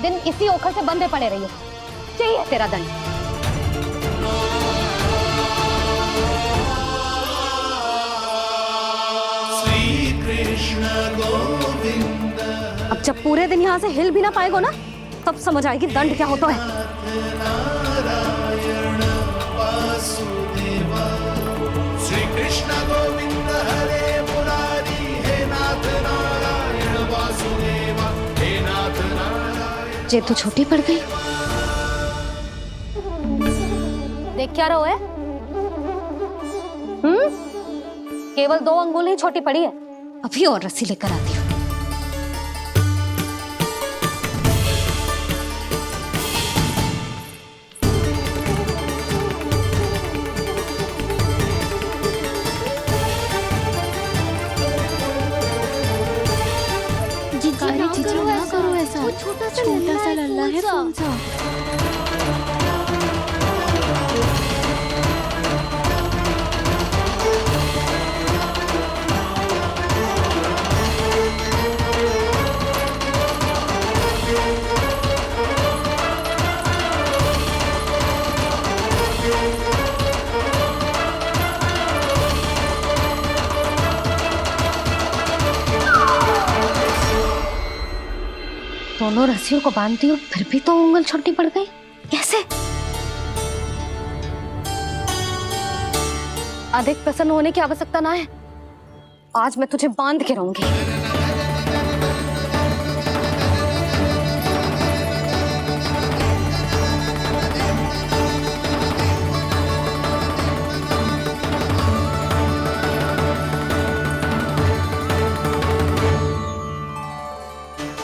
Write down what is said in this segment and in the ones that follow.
दिन इसी ओखल से बंधे पड़े रहिए। चाहिए तेरा दंड। श्री कृष्ण गोविंद। अब जब पूरे दिन यहाँ से हिल भी ना पाएगो ना, तब समझ आएगी दंड क्या होता है। नारायण वासुदेव। श्री कृष्ण गोविंद हरे मुरारी। हे नाथ नारायण वासुदेव। हे नाथ नारायण। जे तो छोटी पड़ गई। देख क्या रहो है? केवल 2 अंगुल ही छोटी पड़ी है। अभी और रस्सी लेकर आती हूँ। जीजी ना करो ऐसा। छोटा सा लल्ला है कौन सा? दोनों रस्सियों को बांधती हूँ, फिर भी तो उंगल छोटी पड़ गई। कैसे? अधिक प्रसन्न होने की आवश्यकता ना है। आज मैं तुझे बांध के रहूंगी।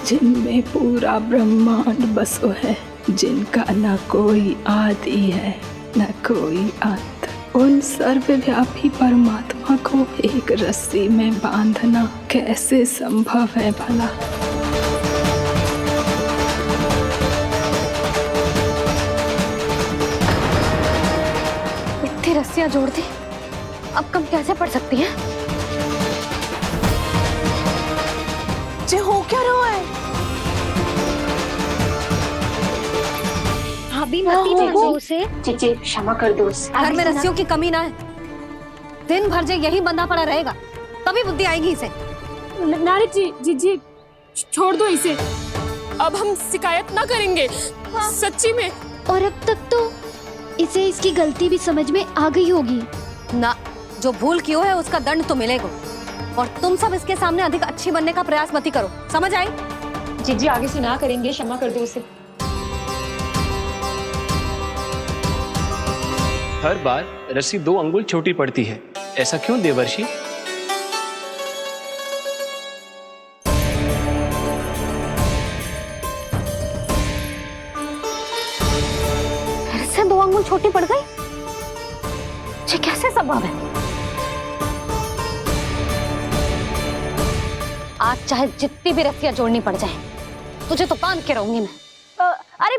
जिनमें पूरा ब्रह्मांड बसो है, जिनका न कोई आदि है न कोई अंत, उन सर्वव्यापी परमात्मा को एक रस्सी में बांधना कैसे संभव है भला? इतनी रस्सियां जोड़ दी, अब कम कैसे पड़ सकती हैं? जे हो क्या रहा है? भाभी मती भेजो उसे। जीजी क्षमा कर दो उसे। घर में रस्सियों की कमी ना है। दिन भर जे यही बंधा पड़ा रहेगा, तभी बुद्धि आएगी इसे। नारी जी छोड़ दो इसे। अब हम शिकायत ना करेंगे। सच्ची में। और अब तक तो इसे इसकी गलती भी समझ में आ गई होगी ना। जो भूल की हो है उसका दंड तो मिलेगा। और तुम सब इसके सामने अधिक अच्छी बनने का प्रयास मत करो, समझ आई? जीजी आगे से ना करेंगे, क्षमा कर दो उसे। हर बार रस्सी 2 अंगुल छोटी पड़ती है, ऐसा क्यों देवर्षि? फिर से 2 अंगुल छोटी पड़ गई? ये कैसे संभव है? आज चाहे जितनी भी रस्सियां जोड़नी पड़ जाए, तुझे तो बांध के रहूंगी मैं। अरे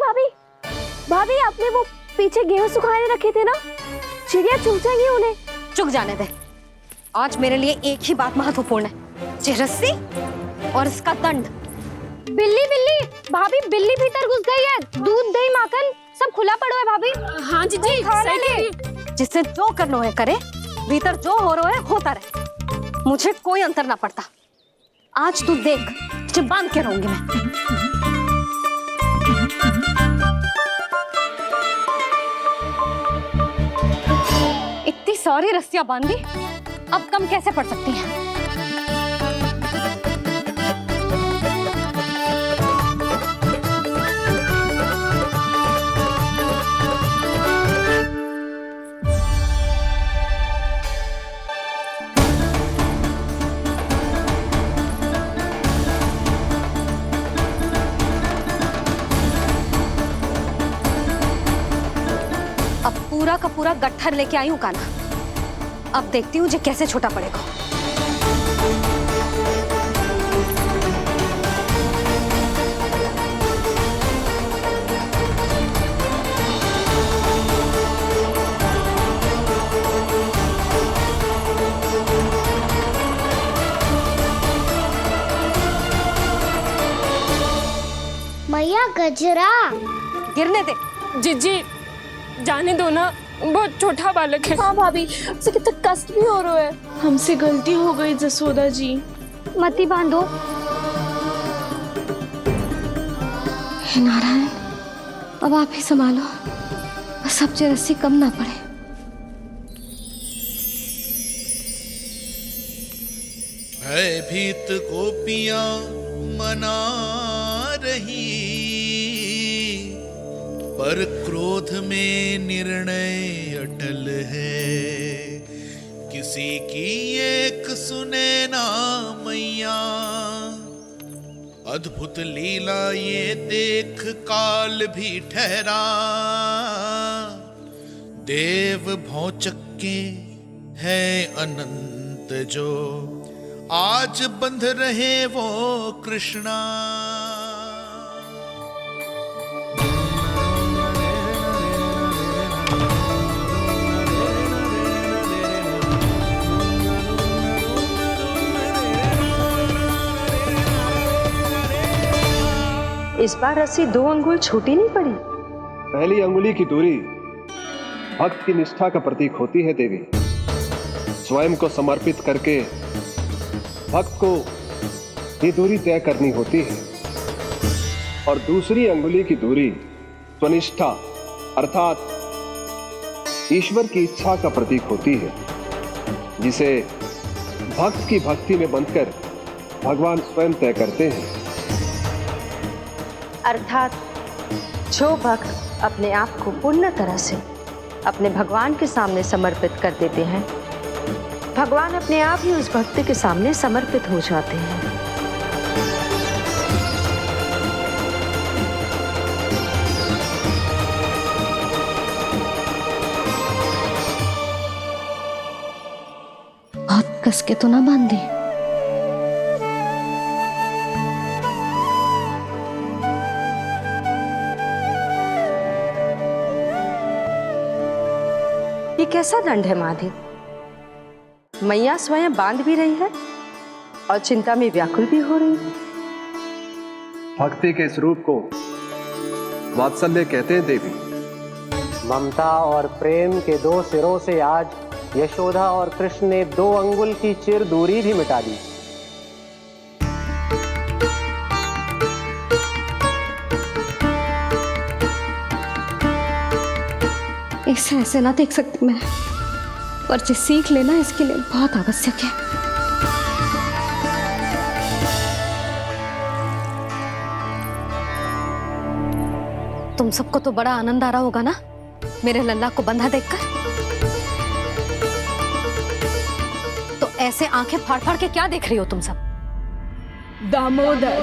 भाभी आपने वो पीछे गेहूं सुखाने रखे थे ना, चिड़िया चुग जाएंगी उन्हें। चुक जाने दे। आज मेरे लिए एक ही बात महत्वपूर्ण है, ये रस्सी और इसका दंड। बिल्ली भाभी, बिल्ली भीतर घुस गई है। दूध दही माखन सब खुला पड़ा है भाभी। हाँ जीजी सही कह रही है। जिससे जो करना है करे, भीतर जो हो रहा है होता रहे, मुझे कोई अंतर ना पड़ता। आज तू देख, तुझे बांध के रहूंगी मैं। इतनी सारी रस्सियां बांधी, अब कम कैसे पड़ सकती हैं? अब पूरा का पूरा गट्ठर लेके आई हूँ काना। अब देखती हूँ जे कैसे छोटा पड़ेगा। मैया गजरा। गिरने दे। जीजी जाने दो ना, बहुत छोटा बालक है। हाँ भाभी, उसे कितना कष्ट भी हो रहा है। हमसे गलती हो गई जसोदा जी। मती बांधो। हे नारायण, अब आप ही संभालो, बस सबसे रस्सी कम ना पड़े। भयभीत गोपियां मना रही, पर क्रोध में निर्णय अटल है। किसी की एक सुने ना मैया, अद्भुत लीला ये देख काल भी ठहरा। देव भौचक्के है अनंत जो, आज बंध रहे वो कृष्णा। इस बार रस्सी 2 अंगुल छोटी नहीं पड़ी। पहली अंगुली की दूरी भक्त की निष्ठा का प्रतीक होती है देवी। स्वयं को समर्पित करके भक्त को ये दूरी तय करनी होती है, और दूसरी अंगुली की दूरी स्वनिष्ठा अर्थात ईश्वर की इच्छा का प्रतीक होती है, जिसे भक्त की भक्ति में बंधकर भगवान स्वयं तय करते हैं। अर्थात जो भक्त अपने आप को पूर्ण तरह से अपने भगवान के सामने समर्पित कर देते हैं, भगवान अपने आप ही उस भक्त के सामने समर्पित हो जाते हैं। बहुत कस के तो ना बांधी। ये कैसा दंड है माधि? मैया स्वयं बांध भी रही है और चिंता में व्याकुल भी हो रही है। भक्ति के इस रूप को वात्सल्य कहते हैं देवी। ममता और प्रेम के 2 सिरों से आज यशोदा और कृष्ण ने 2 अंगुल की चिर दूरी भी मिटा दी। इसे ऐसे ना देख सकती मैं, पर जो सीख लेना इसके लिए बहुत आवश्यक है। तुम सबको तो बड़ा आनंद आ रहा होगा ना मेरे लल्ला को बंधा देखकर। तो ऐसे आंखें फाड़ फाड़ के क्या देख रही हो तुम सब? दामोदर।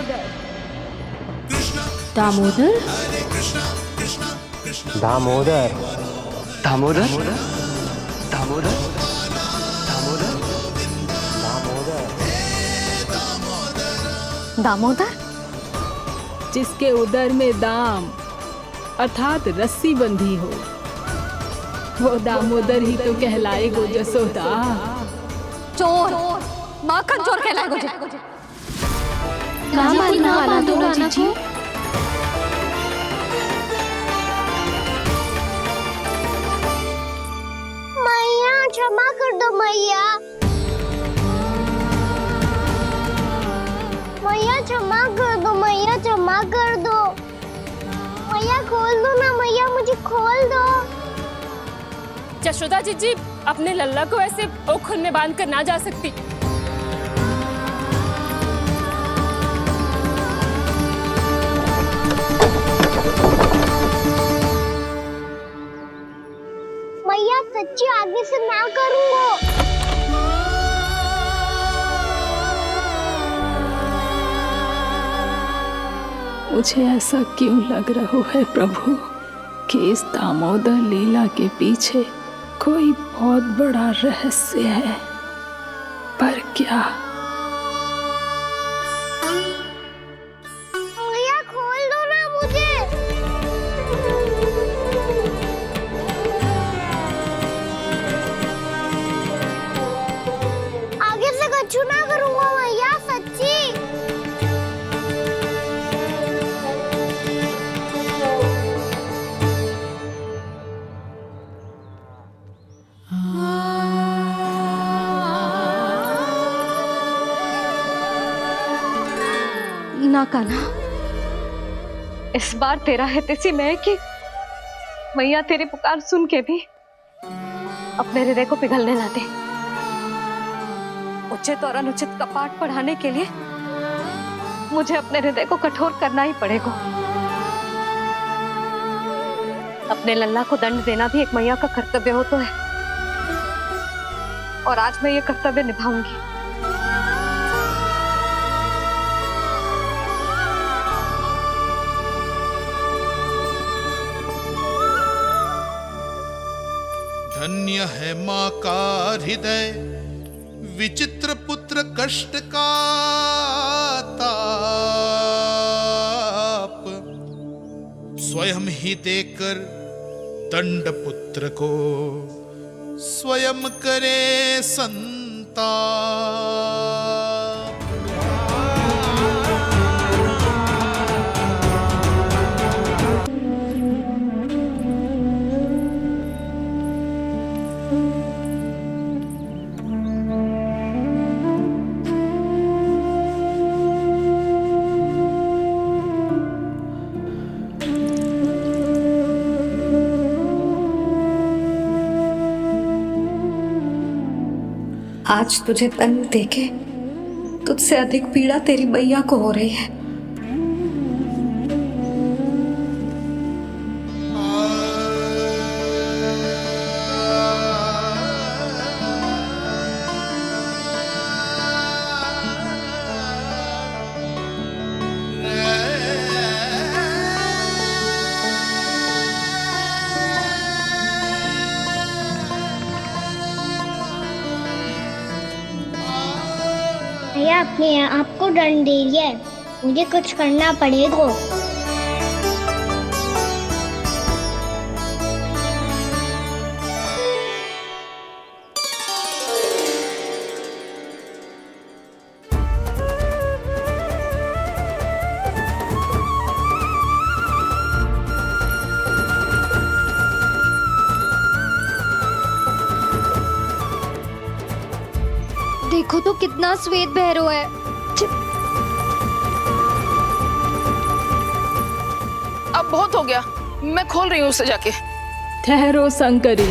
दामोदर। दामोदर। दामोदर दामोदर दामोदर दामोदर, जिसके उदर में दाम अर्थात रस्सी बंधी हो, वो दामोदर ही तो कहलाएगो जसोदा। चोर, माखन चोर कहलाएगो जे। ना बांधो राना को। मैया क्षमा कर दो मैया। मैया क्षमा कर दो, मैया क्षमा कर दो। मैया खोल दो ना मैया, मुझे खोल दो। यशोदा जीजी अपने लल्ला को ऐसे ओखुन में बांध कर ना जा सकती। मैया सच्ची आगे से ना करूंगा। मुझे ऐसा क्यों लग रहा है प्रभु कि इस दामोदर लीला के पीछे कोई बहुत बड़ा रहस्य है, पर क्या? मैया खोल दो ना मुझे। आगे से कछु ना करूंगा मैया, सच्ची। ना कान्हा, इस बार तेरा है तेसी में कि मैया तेरी पुकार सुन के भी अपने हृदय को पिघलने ना दे। उचित और अनुचित का पाठ पढ़ाने के लिए मुझे अपने हृदय को कठोर करना ही पड़ेगा। अपने लल्ला को दंड देना भी एक मैया का कर्तव्य हो तो है, और आज मैं ये कर्तव्य निभाऊंगी। धन्य है माँ का हृदय, विचित्र पुत्र कष्ट का ताप, स्वयं ही देकर दंड पुत्र को स्वयं करे संताप। आज तुझे दंड देके तुझसे अधिक पीड़ा तेरी मैया को हो रही है। मैया अपने आप को दंड दे रही है, मुझे कुछ करना पड़ेगा। देखो तो कितना श्वेत भैरव है। अब बहुत हो गया, मैं खोल रही हूँ उसे जाके। ठहरो शंकरी,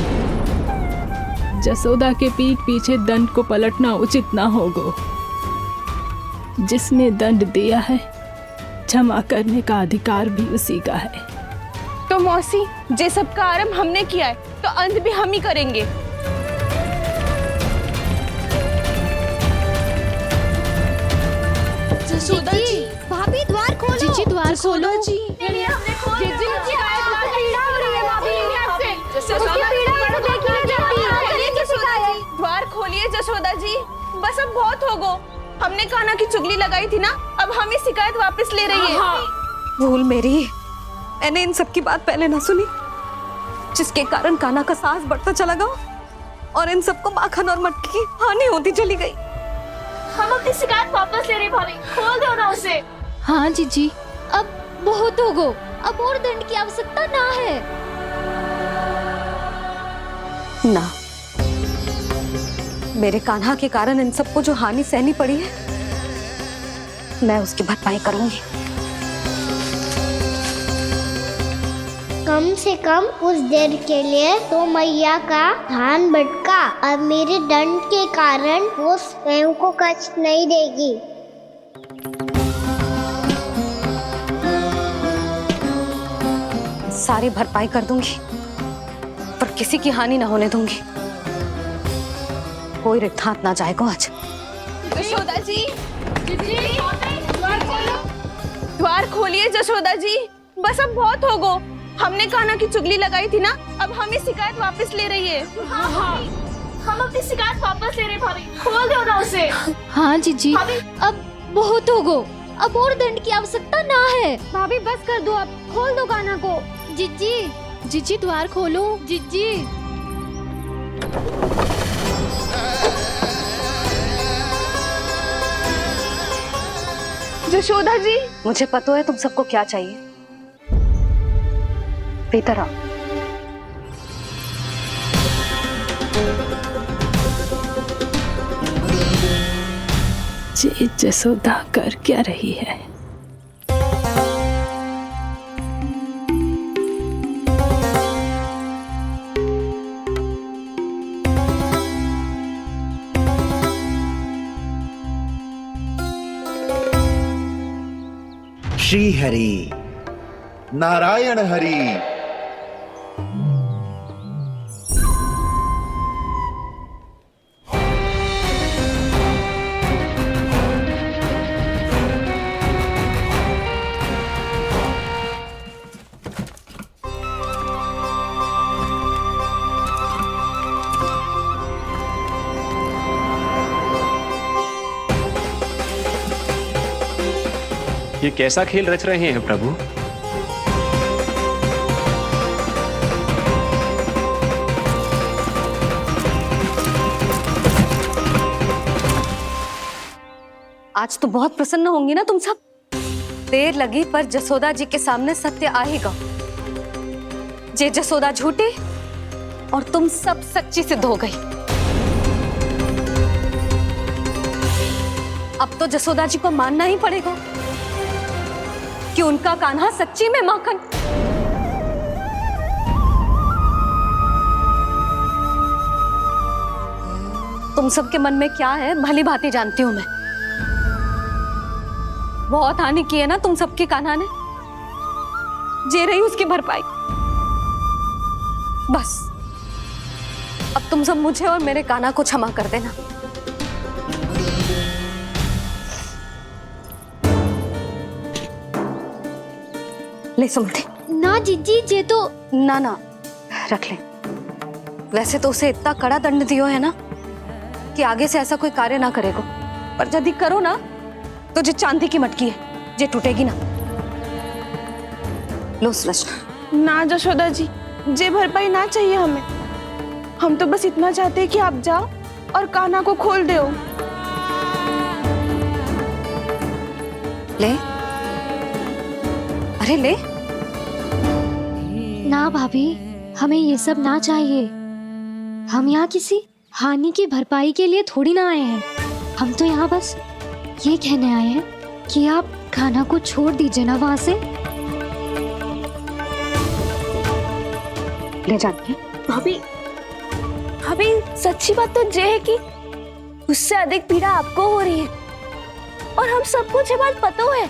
जसोदा के पीठ पीछे दंड को पलटना उचित ना होगा। जिसने दंड दिया है क्षमा करने का अधिकार भी उसी का है। तो मौसी, जे सब का आरंभ हमने किया है तो अंत भी हम ही करेंगे। जसोदा जी, भाभी द्वार खोलो। जीजी द्वार खोलो। जी हमने खोल दिया। जीजी पीड़ा हो रही है भाभी। उसकी पीड़ा है तो देखिए जल्दी। द्वार खोलिए जसोदा जी, बस अब बहुत हो गो। हमने कान्हा की चुगली लगाई थी ना, अब हम ये शिकायत वापस ले रही है। भूल मेरी, मैंने इन सब की बात पहले ना सुनी, जिसके कारण कान्हा का साहस बढ़ता चला गया और इन सबको माखन और मटकी की हानि होती चली गई। हम अपनी शिकायत वापस ले रहे भाभी, खोल दो ना उसे। हाँ जीजी, अब बहुत हो गो, अब और दंड की आवश्यकता ना है। ना, मेरे कान्हा के कारण इन सबको जो हानि सहनी पड़ी है, मैं उसकी भरपाई करूंगी। कम से कम कुछ देर के लिए तो मैया का ध्यान भटका, अब मेरे दंड के कारण वो स्वयं को कष्ट नहीं देगी। सारी भरपाई कर दूंगी, पर किसी की हानि न होने दूंगी। कोई रिक्त हाथ ना जाएगा आज। जसोदा जी, द्वार खोलिए जसोदा जी, बस अब बहुत हो गो। हमने कान्हा की चुगली लगाई थी ना, अब हम ये शिकायत वापस ले रही है। हम अपनी शिकायत वापस ले रहे भाभी, खोल दो ना उसे। हाँ जीजी, अब बहुत हो गो, अब और दंड की आवश्यकता ना है। भाभी बस कर दो, अब खोल दो कान्हा को। जीजी, जीजी द्वार खोलो। जीजी जसोदा जी, मुझे पता है तुम सबको क्या चाहिए। भीतर आओ। जी जसोदा कर क्या रही है? श्री हरि, नारायण हरि। ये कैसा खेल रच रहे हैं प्रभु? आज तो बहुत प्रसन्न होंगी ना तुम सब। देर लगी पर जसोदा जी के सामने सत्य आएगा। जे जसोदा झूठी और तुम सब सच्ची सिद्ध हो गई। अब तो जसोदा जी को मानना ही पड़ेगा कि उनका कान्हा सच्ची में माखन। तुम सबके मन में क्या है भली भांति जानती हूं मैं। बहुत हानि की है ना तुम सबके कान्हा ने। जे रही उसकी भरपाई। बस अब तुम सब मुझे और मेरे कान्हा को क्षमा कर देना। ले सुमति। ना जीजी, जे तो ना ना रख ले। वैसे तो उसे इतना कड़ा दंड दियो है ना कि आगे से ऐसा कोई कार्य ना करेगा। पर यदि करो ना तो जो चांदी की मटकी है जे टूटेगी ना। लो सृष्टि। ना जशोदा जी, जे भरपाई ना चाहिए हमें। हम तो बस इतना चाहते हैं कि आप जाओ और कान्हा को खोल दो। ले, अरे ले। ना भाभी, हमें ये सब ना चाहिए। हम यहाँ किसी हानि की भरपाई के लिए थोड़ी ना आए हैं। हम तो यहाँ बस ये कहने आए हैं कि आप कान्हा को छोड़ दीजिए ना वहां से। ले जाके भाभी, भाभी सच्ची बात तो ये है कि उससे अधिक पीड़ा आपको हो रही है और हम सबको ये बात पता है।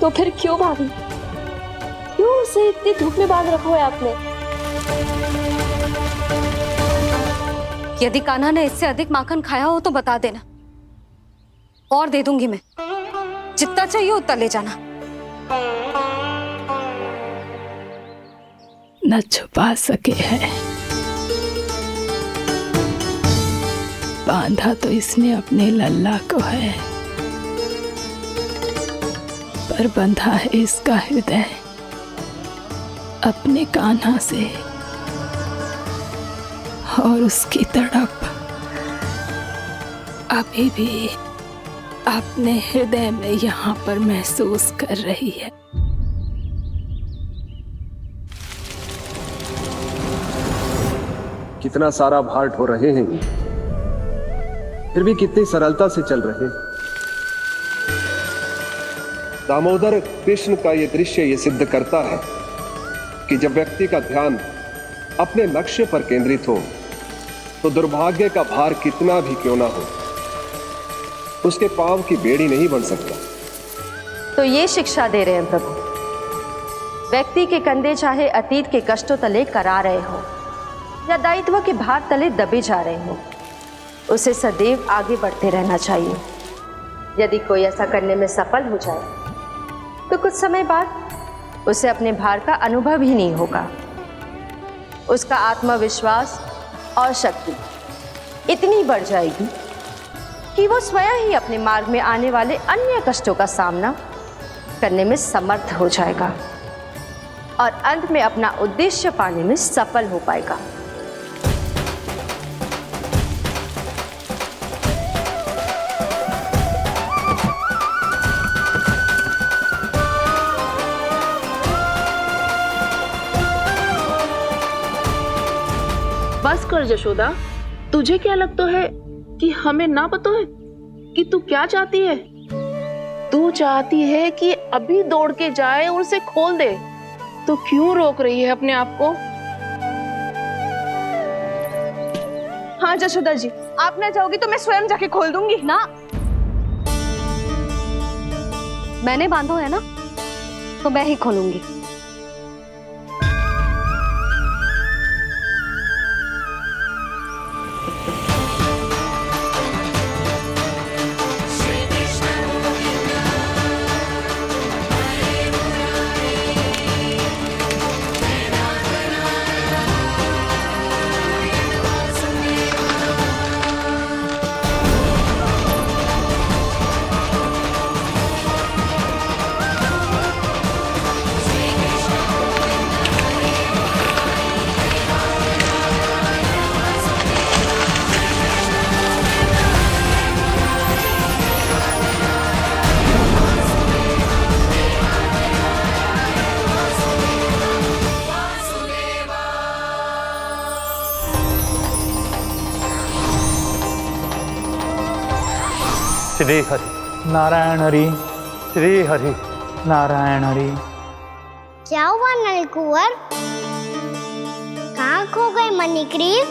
तो फिर क्यों भाभी, क्यों उसे इतनी धूप में बांध रखा है आपने? यदि कान्हा ने इससे अधिक माखन खाया हो तो बता देना और दे दूंगी मैं। जितना चाहिए उतना ले जाना। न छुपा सके हैं। बांधा तो इसने अपने लल्ला को है, पर बंधा है इसका हृदय अपने कान्हा से। और उसकी तड़प अभी भी अपने हृदय में यहाँ पर महसूस कर रही है। कितना सारा भार ढो रहे हैं, फिर भी कितनी सरलता से चल रहे हैं। दामोदर कृष्ण का यह दृश्य ये सिद्ध करता है कि जब व्यक्ति का ध्यान अपने लक्ष्य पर केंद्रित हो तो दुर्भाग्य का भार कितना भी क्यों ना हो, उसके पांव की बेड़ी नहीं बन सकता। तो ये शिक्षा दे रहे हैं प्रभु। व्यक्ति के कंधे चाहे अतीत के कष्टों तले करा रहे हो या दायित्व के भार तले दबे जा रहे हो, उसे सदैव आगे बढ़ते रहना चाहिए। यदि कोई ऐसा करने में सफल हो जाए तो कुछ समय बाद उसे अपने भार का अनुभव ही नहीं होगा। उसका आत्मविश्वास और शक्ति इतनी बढ़ जाएगी कि वो स्वयं ही अपने मार्ग में आने वाले अन्य कष्टों का सामना करने में समर्थ हो जाएगा और अंत में अपना उद्देश्य पाने में सफल हो पाएगा। बस कर जशोदा, तुझे क्या लगता है कि हमें ना पता है कि तू क्या चाहती है? तू चाहती है कि अभी दौड़ के जाए और उसे खोल दे, तो क्यों रोक रही है अपने आप को? हाँ जशोदा जी, आप ना चाहोगी तो मैं स्वयं जाके खोल दूंगी। ना, मैंने बांधो है ना, तो मैं ही खोलूंगी। श्री हरि नारायण हरि, श्री हरि नारायण हरि। क्या हुआ नलकुंवर? कहाँ खो गए मणिग्रीव?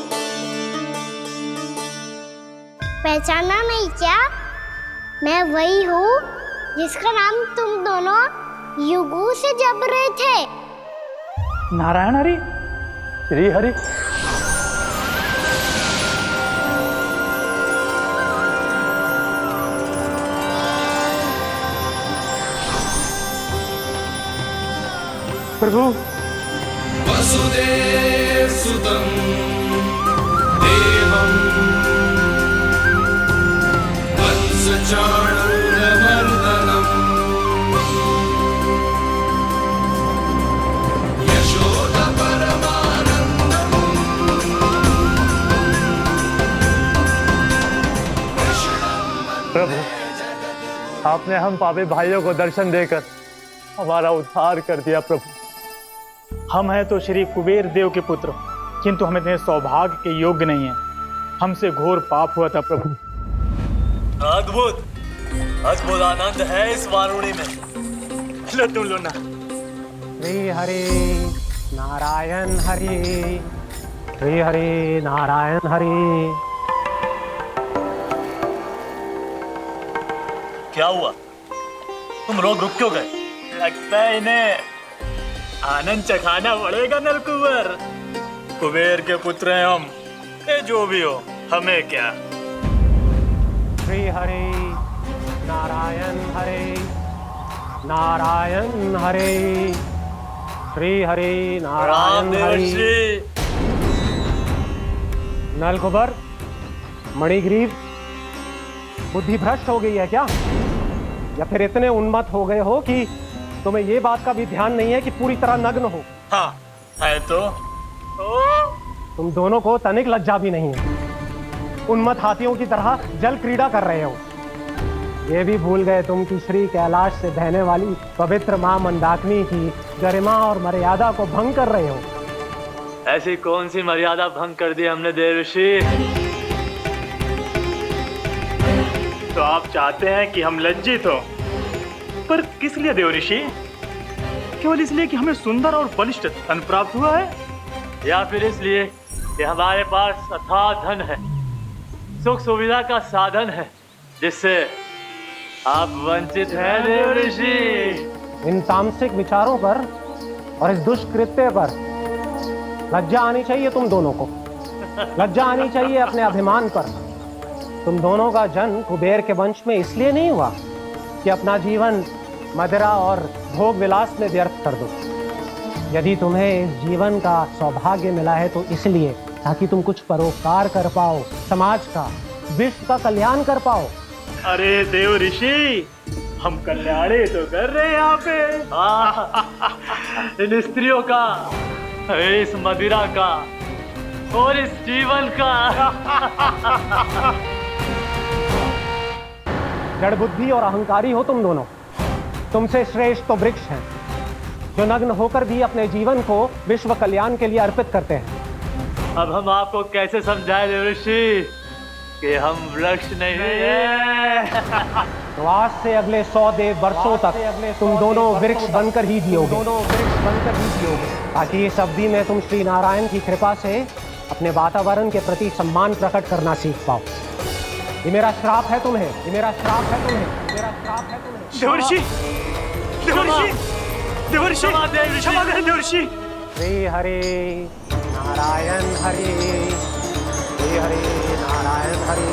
पहचाना नहीं क्या? मैं वही हूँ जिसका नाम तुम दोनों युगों से जप रहे थे। नारायण हरि, श्री हरि। प्रभु वसुदेव सुतं देवं वंशचाणूरमर्दनम् यशोदा परमानन्दम् प्रभु, आपने हम पापी भाइयों को दर्शन देकर हमारा उद्धार कर दिया। प्रभु, हम हैं तो श्री कुबेर देव के पुत्र, किंतु हम इतने सौभाग्य के योग्य नहीं हैं। हमसे घोर पाप हुआ था प्रभु। अद्भुत अद्भुत आनंद है इस वारुणी में। लो तुम लो ना। श्री हरि नारायण हरि, श्री हरि नारायण हरि। क्या हुआ? तुम रोक रुक क्यों गए? लगता है इन्हें आनंद चखाना पड़ेगा नलकुंवर। कुबेर के पुत्र हैं हम, जो भी हो हमें क्या। श्री हरि नारायण हरि, नारायण हरि, श्री हरि नारायण हरि। नलकुबर, मणिग्रीव, बुद्धि भ्रष्ट हो गई है क्या? या फिर इतने उन्मत्त हो गए हो कि तुम्हें ये बात का भी ध्यान नहीं है कि पूरी तरह नग्न हो? हाँ है तो। तुम दोनों को तनिक लज्जा भी नहीं है। उन्मत्त हाथियों की तरह जल क्रीड़ा कर रहे हो। ये भी भूल गए तुम कि श्री कैलाश से बहने वाली पवित्र मां मंदाकिनी की गरिमा और मर्यादा को भंग कर रहे हो। ऐसी कौन सी मर्यादा भंग कर दी हमने देव ऋषि? तो आप चाहते हैं कि हम लज्जित हो, पर किस लिए देव ऋषि? केवल इसलिए कि हमें सुंदर और बलिष्ठ धन प्राप्त हुआ है, या फिर इसलिए कि हमारे पास अथाह धन है, सुख सुविधा का साधन है, जिससे आप वंचित हैं देव ऋषि? इन तामसिक विचारों पर और इस दुष्कृत्य पर लज्जा आनी चाहिए तुम दोनों को। लज्जा आनी चाहिए अपने अभिमान पर। तुम दोनों का जन्म कुबेर के वंश में इसलिए नहीं हुआ कि अपना जीवन मदिरा और भोग विलास में व्यर्थ कर दो। यदि तुम्हें इस जीवन का सौभाग्य मिला है तो इसलिए ताकि तुम कुछ परोपकार कर पाओ, समाज का, विश्व का कल्याण कर पाओ। अरे देव ऋषि, हम कल्याण तो कर रहे हैं यहाँ पे। इन स्त्रियों का, इस मदिरा का और इस जीवन का। जड़ बुद्धि और अहंकारी हो तुम दोनों। तुमसे श्रेष्ठ तो वृक्ष हैं, जो नग्न होकर भी अपने जीवन को विश्व कल्याण के लिए अर्पित करते हैं। अब हम आपको कैसे समझाएं देव ऋषि कि हम वृक्ष नहीं हैं? तो आज से अगले 100 वर्षों तक तुम दोनों वृक्ष बनकर ही जियोगे। ताकि इस अवधि में तुम श्री नारायण की कृपा से अपने वातावरण के प्रति सम्मान प्रकट करना सीख पाओ। ये मेरा श्राप है तुम्हें, ये मेरा श्राप है तुम्हें, मेरा श्राप है तुम्हें। देव ऋषि, देव ऋषि, देवर्षि क्षमा करें देवर्षि। श्री हरि नारायण हरि, श्री हरि नारायण हरि,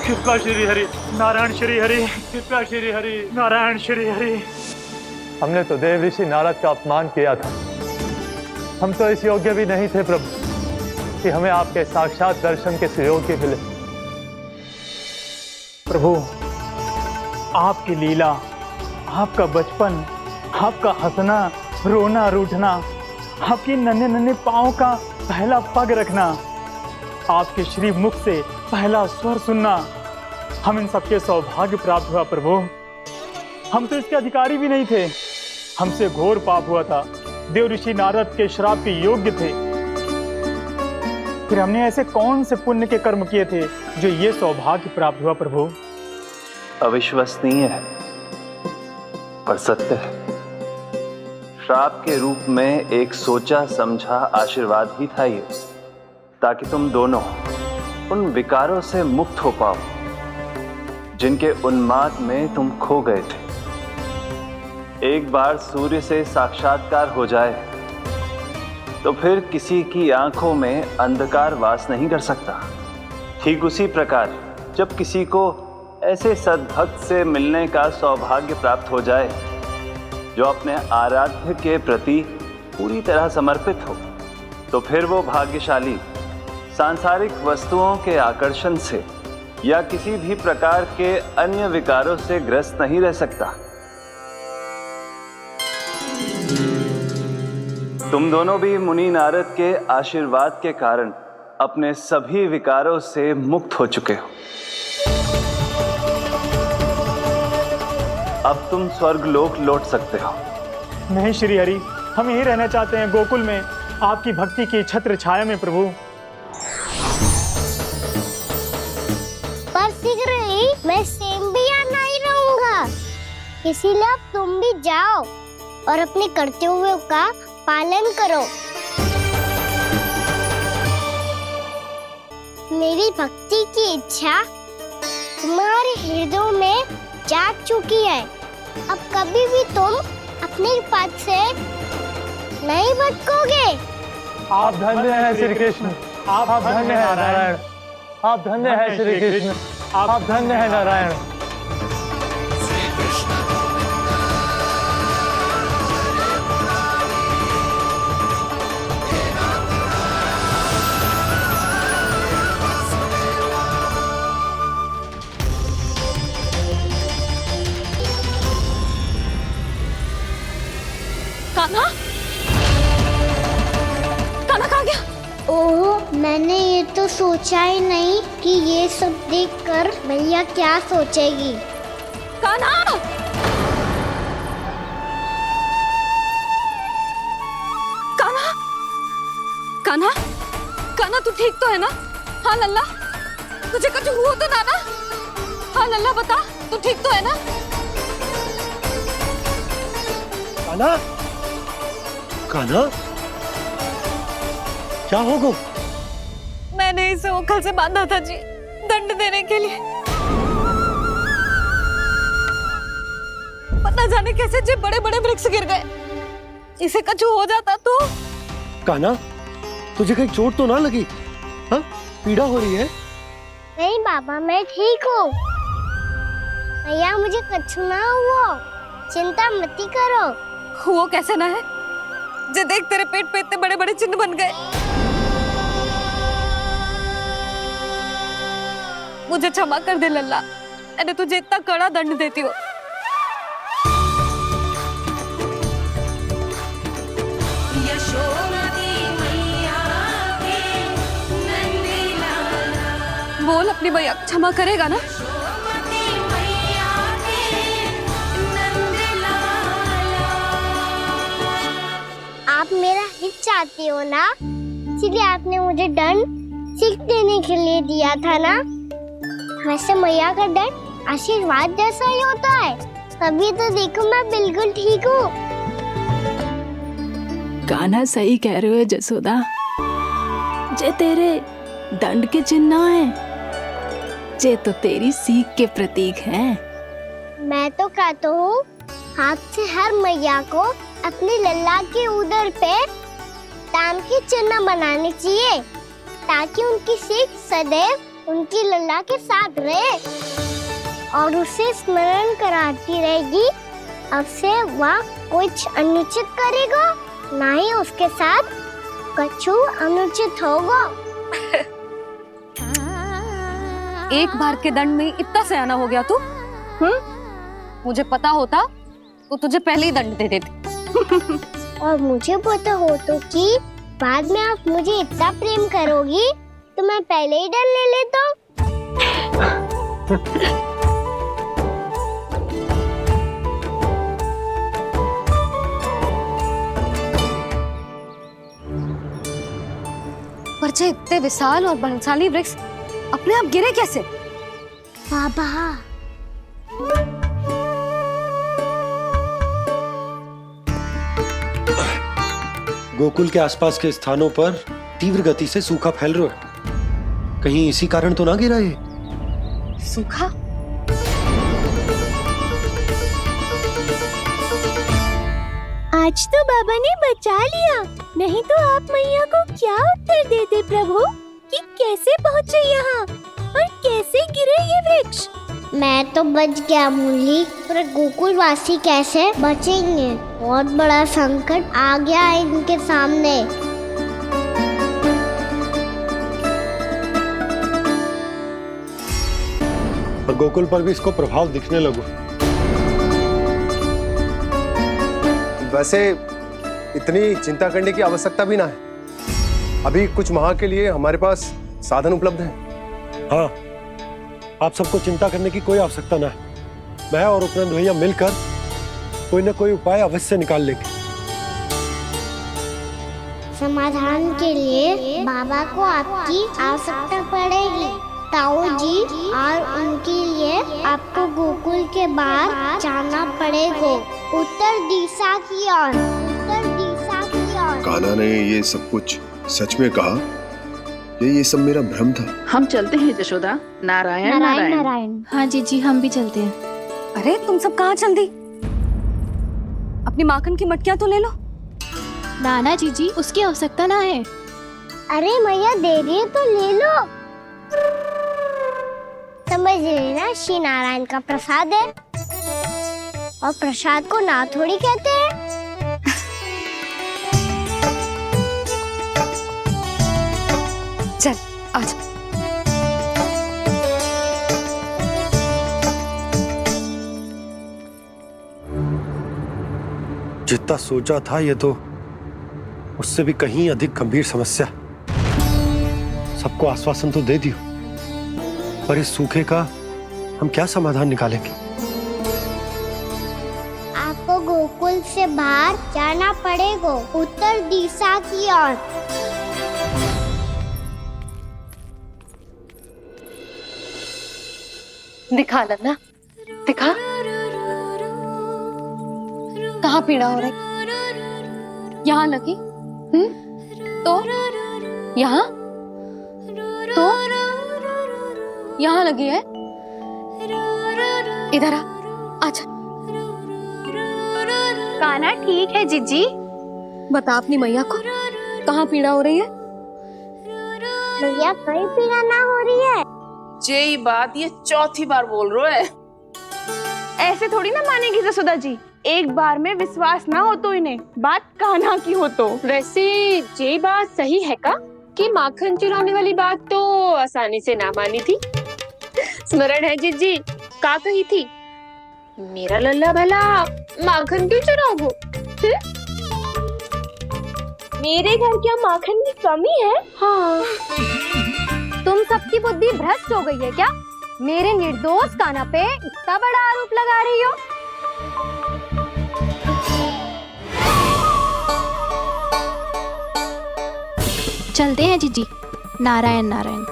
कृपा श्री हरि नारायण श्री हरि, कृपा श्री हरि नारायण श्री हरि। हमने तो देव ऋषि नारद का अपमान किया था। हम तो इस योग्य भी नहीं थे प्रभु कि हमें आपके साक्षात दर्शन के सुयोग्य मिले। प्रभु, आपकी लीला, आपका बचपन, आपका हंसना, रोना, रूठना, आपकी नन्हे नन्हे पाँव का पहला पग रखना, आपके श्री मुख से पहला स्वर सुनना, हम इन सबके सौभाग्य प्राप्त हुआ प्रभु। हम तो इसके अधिकारी भी नहीं थे। हमसे घोर पाप हुआ था, देव ऋषि नारद के श्राप के योग्य थे। फिर हमने ऐसे कौन से पुण्य के कर्म किए थे जो ये सौभाग्य प्राप्त हुआ प्रभु? अविश्वसनीय है पर सत्य है। श्राप के रूप में एक सोचा समझा आशीर्वाद ही था ये, ताकि तुम दोनों उन विकारों से मुक्त हो पाओ जिनके उन्माद में तुम खो गए थे। एक बार सूर्य से साक्षात्कार हो जाए तो फिर किसी की आंखों में अंधकार वास नहीं कर सकता। ठीक उसी प्रकार जब किसी को ऐसे सद्भक्त से मिलने का सौभाग्य प्राप्त हो जाए जो अपने आराध्य के प्रति पूरी तरह समर्पित हो, तो फिर वो भाग्यशाली सांसारिक वस्तुओं के आकर्षण से या किसी भी प्रकार के अन्य विकारों से ग्रस्त नहीं रह सकता। तुम दोनों भी मुनि नारद के आशीर्वाद के कारण अपने सभी विकारों से मुक्त हो चुके हो। अब तुम स्वर्गलोक लौट सकते हो। नहीं श्री हरि, हम यहीं रहना चाहते हैं, गोकुल में आपकी भक्ति की छत्र छाया में प्रभु। पर शीघ्र ही मैं सेम्बिया नहीं रहूंगा, इसीलिए अब तुम भी जाओ और अपने कर्तव्यों का पालन करो। मेरी भक्ति की इच्छा तुम्हारे हृदय में जाग चुकी है। अब कभी भी तुम अपने पथ से नहीं भटकोगे। आप धन्य हैं श्री कृष्ण, आप धन्य हैं नारायण, आप धन्य हैं श्री कृष्ण, आप धन्य हैं नारायण। कान्हा, कान्हा कहाँ गया? ओह, मैंने ये तो सोचा ही नहीं कि ये सब देखकर भैया क्या सोचेगी। कान्हा! कान्हा! कान्हा! कान्हा, तू ठीक तो है ना? हाँ लल्ला, तुझे कुछ हुआ तो ना? हाँ लल्ला, बता, तू ठीक तो है ना? कान्हा, कान्हा, क्या होगा? मैंने इसे ओखल से बांधा था जी, दंड देने के लिए। पता जाने कैसे जे बड़े बड़े वृक्ष गिर गए। इसे कुछ हो जाता तो? कान्हा, तुझे कहीं चोट तो ना लगी? हाँ, पीड़ा हो रही है? नहीं बाबा, मैं ठीक हूँ। भैया, मुझे कुछ ना हुआ, चिंता मत करो। वो कैसे ना है? जे देख, तेरे पेट पे इतने बड़े बड़े चिन्ह बन गए। मुझे क्षमा कर दे लल्ला, मैंने तुझे इतना कड़ा दंड देती हो। बोल, अपनी भैया क्षमा करेगा ना? आप मेरा हित चाहती हो ना, इसलिए आपने मुझे दंड सीख देने के लिए दिया था ना। वैसे मैया का दंड आशीर्वाद जैसा ही होता है, तभी तो देखो मैं बिल्कुल ठीक हूँ। कान्हा सही कह रहे हो जसोदा, जे तेरे दंड के चिन्ह है, जे तो तेरी सीख के प्रतीक हैं। मैं तो कहता हूँ, हाथ से हर मैया को अपनी लल्ला के उदर पे ताम की चिन्ह बनानी चाहिए ताकि उनकी सीख सदैव उनकी लल्ला के साथ रहे और उसे स्मरण कराती रहेगी। अब से वह कुछ अनुचित करेगा, ना ही उसके साथ कछु अनुचित होगा। एक बार के दंड में इतना सयाना हो गया तू? मुझे पता होता तो तुझे पहले ही दंड दे देती। और मुझे पता हो तो कि बाद में आप मुझे इतना प्रेम करोगी तो मैं पहले ही दंड ले लेता। पर जे इतने विशाल और बलशाली वृक्ष अपने आप गिरे कैसे? बाबा गोकुल के आसपास के स्थानों पर तीव्र गति से सूखा फैल रहा है। कहीं इसी कारण तो ना गिरा ये? सूखा? आज तो बाबा ने बचा लिया, नहीं तो आप मैया को क्या उत्तर देते प्रभु कि कैसे पहुँचे यहाँ और कैसे गिरे ये वृक्ष? मैं तो बच गया मूली, पर गोकुल वासी कैसे बचेंगे? बहुत बड़ा संकट आ गया है इनके सामने। और गोकुल पर भी इसको प्रभाव दिखने लगो। वैसे इतनी चिंता करने की आवश्यकता भी ना है। अभी कुछ माह के लिए हमारे पास साधन उपलब्ध है। हाँ, आप सबको चिंता करने की कोई आवश्यकता ना है। मैं और उपनंद भैया मिलकर कोई ना कोई उपाय अवश्य निकाल लेंगे। समाधान के लिए बाबा को आपकी आवश्यकता पड़ेगी। ताऊ जी और उनके लिए आपको गोकुल के बाहर जाना पड़ेगा, उत्तर दिशा की ओर। उत्तर दिशा की ओर। कान्हा ने ये सब कुछ सच में कहा? ये सब मेरा भ्रम था? हम चलते हैं जशोदा। नारायण नारायण नारायण। हाँ जीजी, हम भी चलते हैं। अरे तुम सब कहाँ चल दी? अपनी माखन की मटकियाँ तो ले लो। नाना जीजी, उसकी आवश्यकता ना है। अरे मैया दे रही है तो ले लो। समझ लेना, श्री नारायण का प्रसाद है और प्रसाद को ना थोड़ी कहते हैं। चल आजा। जितना सोचा था ये तो उससे भी कहीं अधिक गंभीर समस्या। सबको आश्वासन तो दे दियो, पर इस सूखे का हम क्या समाधान निकालेंगे? आपको गोकुल से बाहर जाना पड़ेगा, उत्तर दिशा की ओर। दिखा लन्ना, दिखा। कहाँ पीड़ा हो रही? यहाँ लगी? तो यहाँ? तो यहाँ लगी है? इधर आ, आजा। कान्हा ठीक है जीजी। बता अपनी मैया को कहाँ पीड़ा हो रही है? मैया कहीं पीड़ा ना हो रही है। ये बात ये चौथी बार बोल रहे है। ऐसे थोड़ी ना मानेगी जसोदा जी। एक बार में विश्वास ना हो तो इन्हें, बात कान्हा की हो तो। वैसे ये बात सही है का कि माखन चुराने वाली बात तो आसानी से ना मानी थी। स्मरण है जीजी, का कही थी? मेरा लल्ला भला माखन क्यों चुराओगे? मेरे घर क्या माखन की कमी है? हाँ। तुम सबकी बुद्धि भ्रष्ट हो गई है क्या? मेरे निर्दोष कान्हा पे इतना बड़ा आरोप लगा रही हो? चलते हैं जीजी। नारायण नारायण।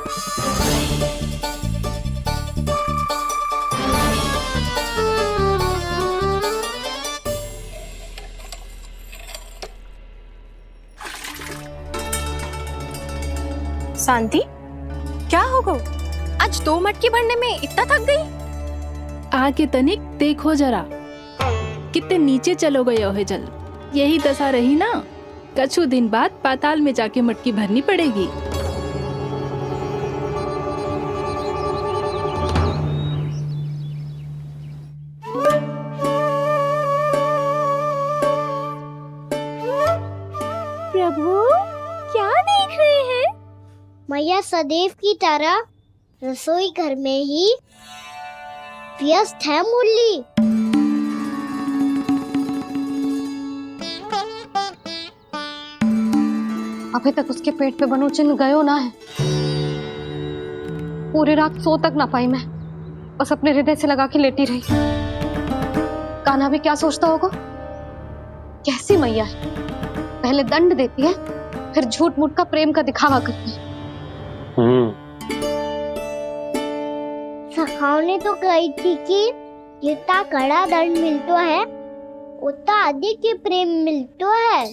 शांति, क्या हो गो? आज 2 मटकी भरने में इतना थक गई? आके तनिक देखो जरा, कितने नीचे चलो गए हो जल। यही दशा रही ना, कछु दिन बाद पाताल में जाके मटकी भरनी पड़ेगी। प्रभु क्या देख रहे हैं? मैया सदैव की तरह रसोई घर में ही व्यस्त है मुरली। अभी तक उसके पेट पे बनो चिन्ह गयो ना है। पूरी रात सो तक ना पाई मैं, बस अपने हृदय से लगा के लेटी रही। कान्हा भी क्या सोचता होगा, कैसी मैया है, पहले दंड देती है फिर झूठ मूठ का प्रेम का दिखावा करती है। सखाओ ने तो कही थी कि जितना कड़ा दंड मिलता है उतना अधिक ही प्रेम मिलता है।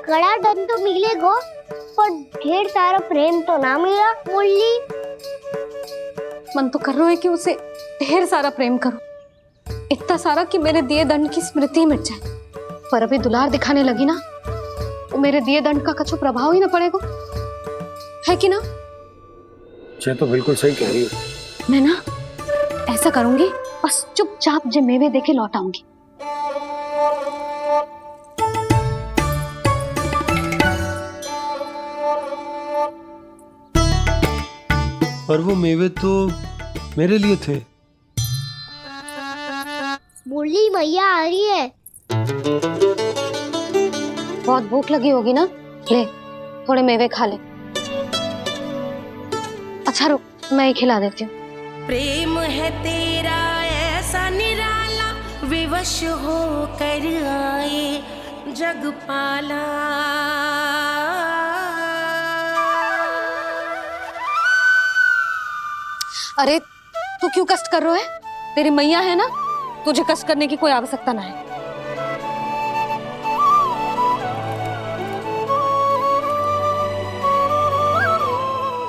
कड़ा दंड तो मिलेगा पर ढेर सारा प्रेम तो ना मिला मुरली। मन तो कर रहा है कि उसे ढेर सारा प्रेम करो, इतना सारा कि मेरे दिए दंड की स्मृति मिट जाए। पर अभी दुलार दिखाने लगी ना, वो मेरे दिए दंड का कछु प्रभाव ही ना पड़ेगा, है कि ना? ये तो बिल्कुल सही कह रही हो। मैं ना ऐसा करूंगी, बस चुपचाप जे मेवे देखे लौट आऊंगी। पर वो मेवे तो मेरे लिए थे। मुरली मैया आ रही है। बहुत भूख लगी होगी ना, ले थोड़े मेवे खा ले। अच्छा रुक, मैं ही खिला देती हूँ। प्रेम है तेरा ऐसा निराला, विवश हो कर आए जग पाला। अरे तू क्यों कष्ट कर रहा है? तेरी मैया है ना, तुझे कष्ट करने की कोई आवश्यकता ना है।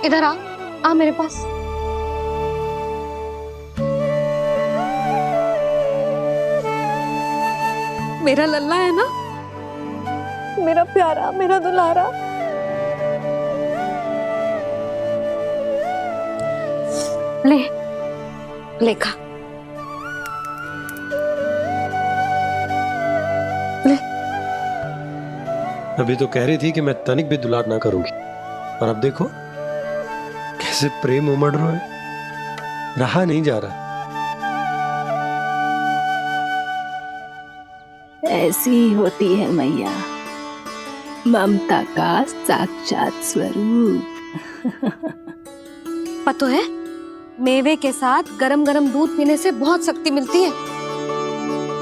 इधर आ मेरे पास। मेरा लल्ला है ना, मेरा प्यारा, मेरा दुलारा। ले ले खा, ले। अभी तो कह रही थी कि मैं तनिक भी दुलार ना करूंगी, और अब देखो कैसे प्रेम उमड़ रहा है, रहा नहीं जा रहा। ऐसी ही होती है मैया, ममता का साक्षात स्वरूप। पता है, मेवे के साथ गरम गरम दूध पीने से बहुत शक्ति मिलती है।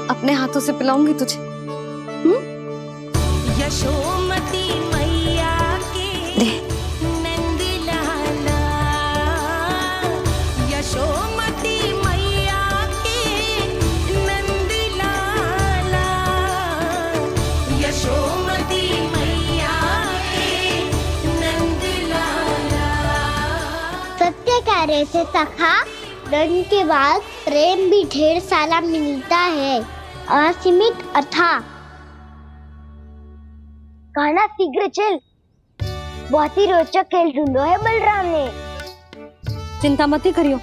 अपने हाथों से पिलाऊंगी तुझे। यशोमती मैया के नंद लाला, यशोमती मैया के नंद लाला, यशोमती मैया के नंद लाला। सत्य कह रहे थे सखा, दंड के बाद प्रेम भी ढेर सारा मिलता है, असीमित अथाह। कहना शीघ्र चल, बहुत ही रोचक खेल ढूंढो है बलराम ने। चिंता मत ही करियो,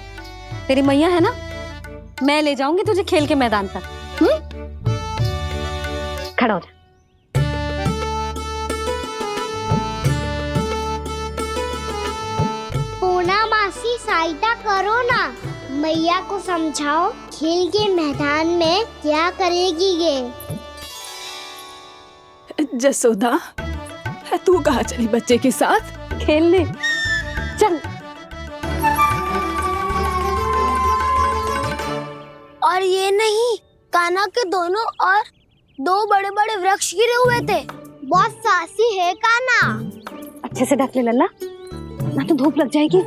तेरी मैया है ना, मैं ले जाऊंगी तुझे खेल के मैदान तक। खड़ा हो जा। पूना मासी सहायता करो ना, मैया को समझाओ खेल के मैदान में क्या करेगी ये। जसोदा, तू कहाँ चली बच्चे के साथ? खेलने चल। और ये नहीं, कान्हा के दोनों और दो बड़े बड़े वृक्ष गिरे हुए थे। बहुत साहसी है कान्हा। अच्छे से ढक ले लल्ला, ना तो धूप लग जाएगी।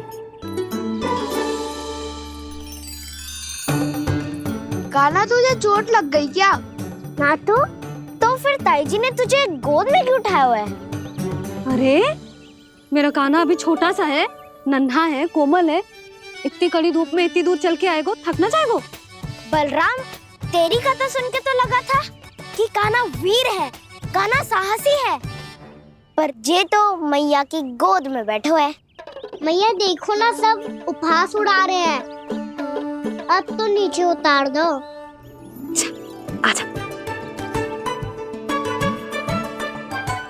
कान्हा तुझे चोट लग गई क्या? ना तो फिर ताई जी ने तुझे गोद में क्यों उठाया हुआ है? अरे मेरा कान्हा अभी छोटा सा है, नन्हा है, कोमल है। इतनी कड़ी धूप में इतनी दूर चल के आएगो, थक ना जाएगो। बलराम, तेरी कथा सुन के तो लगा था कि कान्हा वीर है, कान्हा साहसी है, पर जे तो मैया की गोद में बैठो है। मैया देखो ना, सब उपहास उड़ा रहे हैं। अब तो नीचे उतार दो। आजा।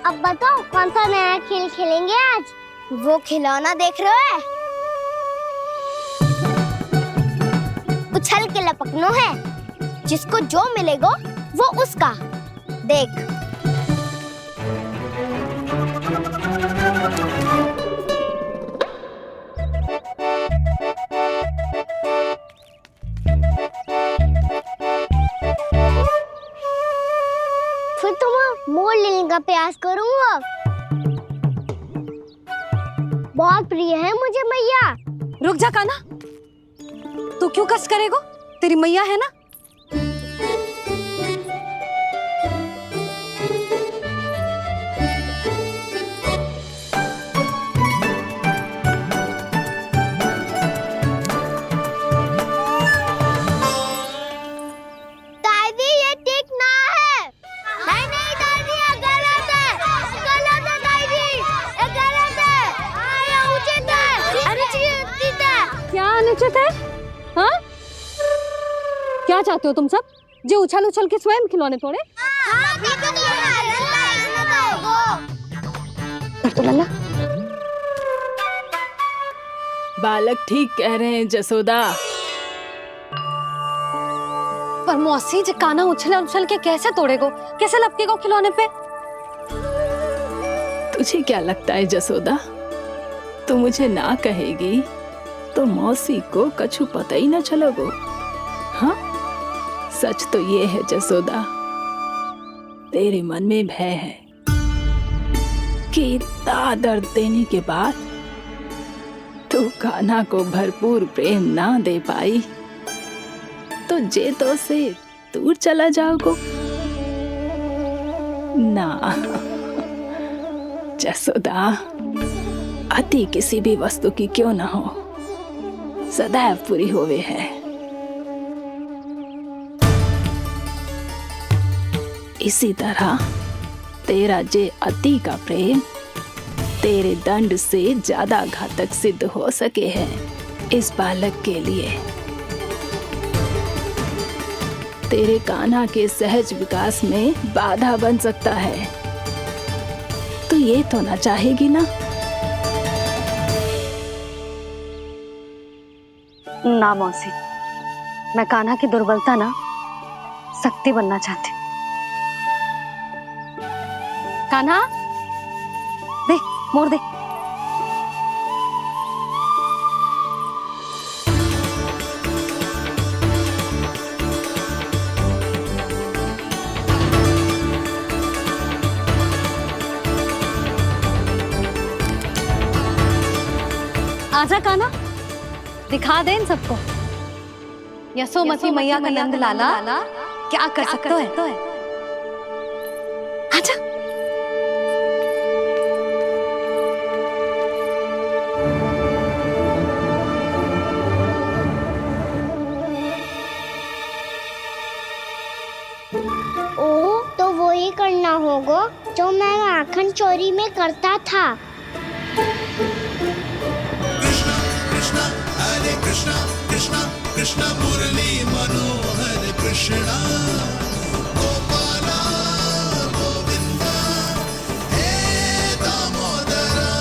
अब बताओ कौन सा नया खेल खेलेंगे आज? वो खिलौना देख रहे हो? उछल के लपकनो है, जिसको जो मिलेगा वो उसका। देख। फिर तुम मोड़ लेने का प्रयास करूंगा। बहुत प्रिय है मुझे मैया। रुक जा कान्हा, तू क्यों कष्ट करेगो? तेरी मैया है ना। दादी ये ठीक ना है। नहीं नहीं दादी, ये गलत है। गलत है दादी, ये गलत है। ये उचित है, अनुचित है। क्या अनुचित है? हाँ? क्या चाहते हो तुम सब? जो उछल उछल के स्वयं खिलौने तोड़े? तो लल्ला, बालक ठीक कह रहे हैं जसोदा। पर मौसी जे कान्हा उछल उछल के कैसे तोड़ेगो? कैसे लपकेगो खिलौने पे? तुझे क्या लगता है जसोदा, तू मुझे ना कहेगी तो मौसी को कछु पता ही न चलोगो। हाँ, सच तो ये है जसोदा, तेरे मन में भय है कि इतना दर्द देने के बाद तू कान्हा को भरपूर प्रेम ना दे पाई तो जे तो से दूर चला जाओगो ना। जसोदा, अति किसी भी वस्तु की क्यों ना हो, सदैव पूरी होवे है। इसी तरह तेरा जे अति का प्रेम तेरे दंड से ज्यादा घातक सिद्ध हो सके है इस बालक के लिए। तेरे कान्हा के सहज विकास में बाधा बन सकता है। तो ये तो ना चाहेगी ना? ना मौसी, मैं कान्हा की दुर्बलता ना शक्ति बनना चाहती। कान्हा, दे, मोड़ दे। आजा कान्हा, दिखा दे इन सबको यशोमती मैया का नंद लाला क्या कर सकता है। आजा। ओ, तो वो ही करना होगा जो मैं माखन चोरी में करता था। कृष्णा हरे कृष्णा कृष्णा कृष्णा मुरली मनोहर कृष्णा गोपाला गोविंदा हे दामोदरा।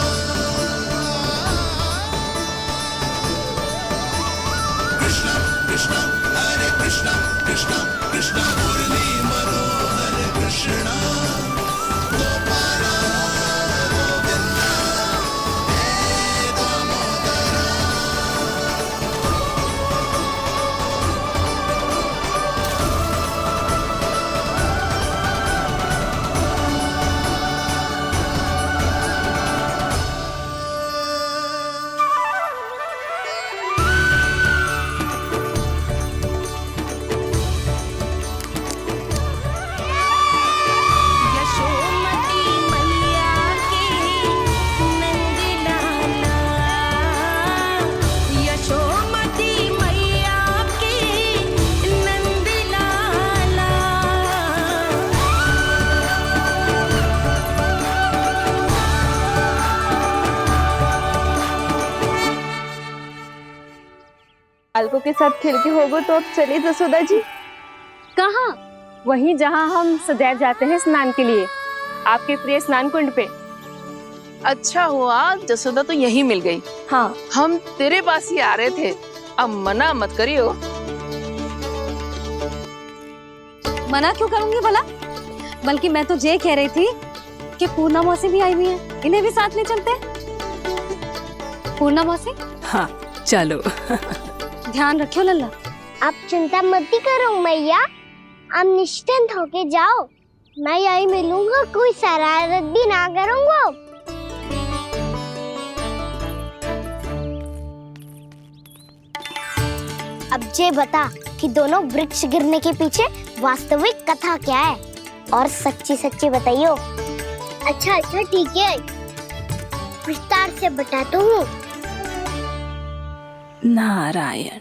कृष्णा कृष्णा हरे कृष्णा कृष्णा कृष्णा मुरली मनोहर कृष्णा गोपाला गोविंदा हे दामोदरा। बालकों के साथ खेल के होगो तो अब चलिए जसोदा जी। कहाँ? वहीं जहाँ हम सदैव जाते हैं स्नान के लिए, आपके प्रिय स्नान कुंड पे। अच्छा हुआ जसोदा तो यही मिल गई। हाँ, हम तेरे पास ही आ रहे थे, अब मना मत करियो। मना क्यों करूंगी भला? बल्कि मैं तो ये कह रही थी कि पूर्णा मौसी भी आई हुई है, इन्हें भी साथ ले चलते हैं। पूर्णा मौसी, हाँ चलो। ध्यान रखियो लल्ला। आप चिंता मत करो मैया, आप निश्चिंत होके जाओ, मैं यही मिलूंगा, कोई शरारत भी ना करूंगा। अब ये बता कि दोनों वृक्ष गिरने के पीछे वास्तविक कथा क्या है, और सच्ची सच्ची बताइयो। अच्छा अच्छा ठीक है, विस्तार से बताता हूँ। नारायण,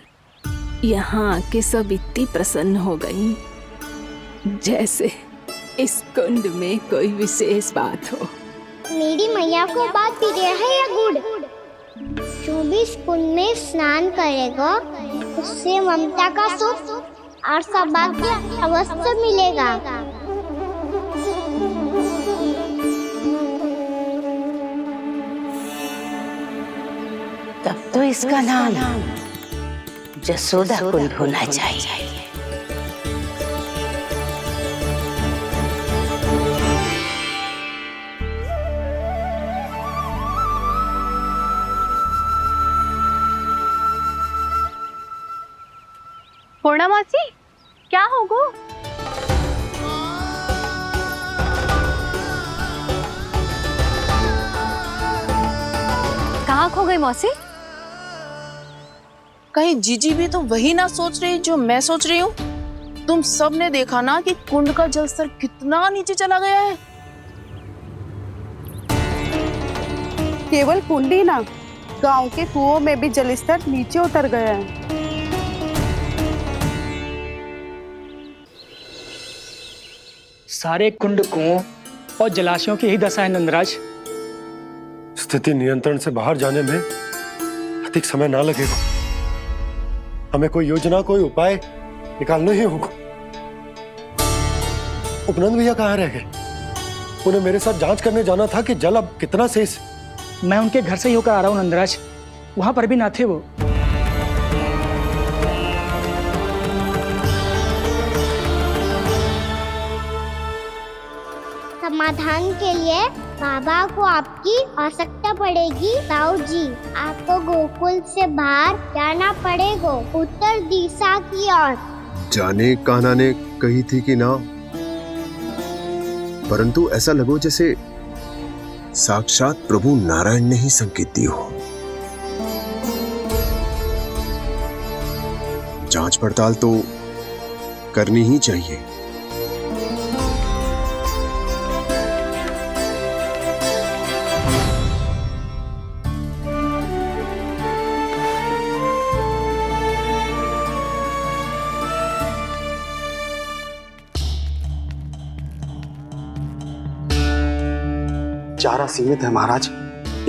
यहाँ के सब इतनी प्रसन्न हो गई जैसे इस कुंड में कोई विशेष बात हो। मेरी मैया को बात प्रिय है या गुड़? जो भी इस कुंड में स्नान करेगा उससे ममता का सुख और सौभाग्य अवश्य मिलेगा। तब तो इसका नाम जसोदा कुंड होना चाहिए। पूर्णा मौसी, क्या होगो? कहाँ खो गई मौसी? कहीं जीजी भी तो वही ना सोच रही जो मैं सोच रही हूँ? तुम सब ने देखा ना कि कुंड का जलस्तर कितना नीचे चला गया है। केवल कुंड ही ना, गांव के कुओं में भी जलस्तर नीचे उतर गया है। सारे कुंड, कुओं और जलाशयों की ही दशा है नंदराज। स्थिति नियंत्रण से बाहर जाने में अधिक समय ना लगेगा। हमें कोई योजना, कोई उपाय निकालना ही होगा। उपनंद भैया कहाँ रह गए? उन्हें मेरे साथ जांच करने जाना था कि जल अब कितना शेष। मैं उनके घर से ही होकर आ रहा हूँ नंदराज, वहां पर भी ना थे वो। समाधान के लिए बाबा को आपकी आवश्यकता पड़ेगी। ताऊ जी, आपको गोकुल से बाहर जाना पड़ेगा, उत्तर दिशा की ओर। जाने कान्हा ने कही थी कि ना, परंतु ऐसा लगो जैसे साक्षात प्रभु नारायण ने ही संकेत दी हो। जांच पड़ताल तो करनी ही चाहिए। चारा सीमित है महाराज,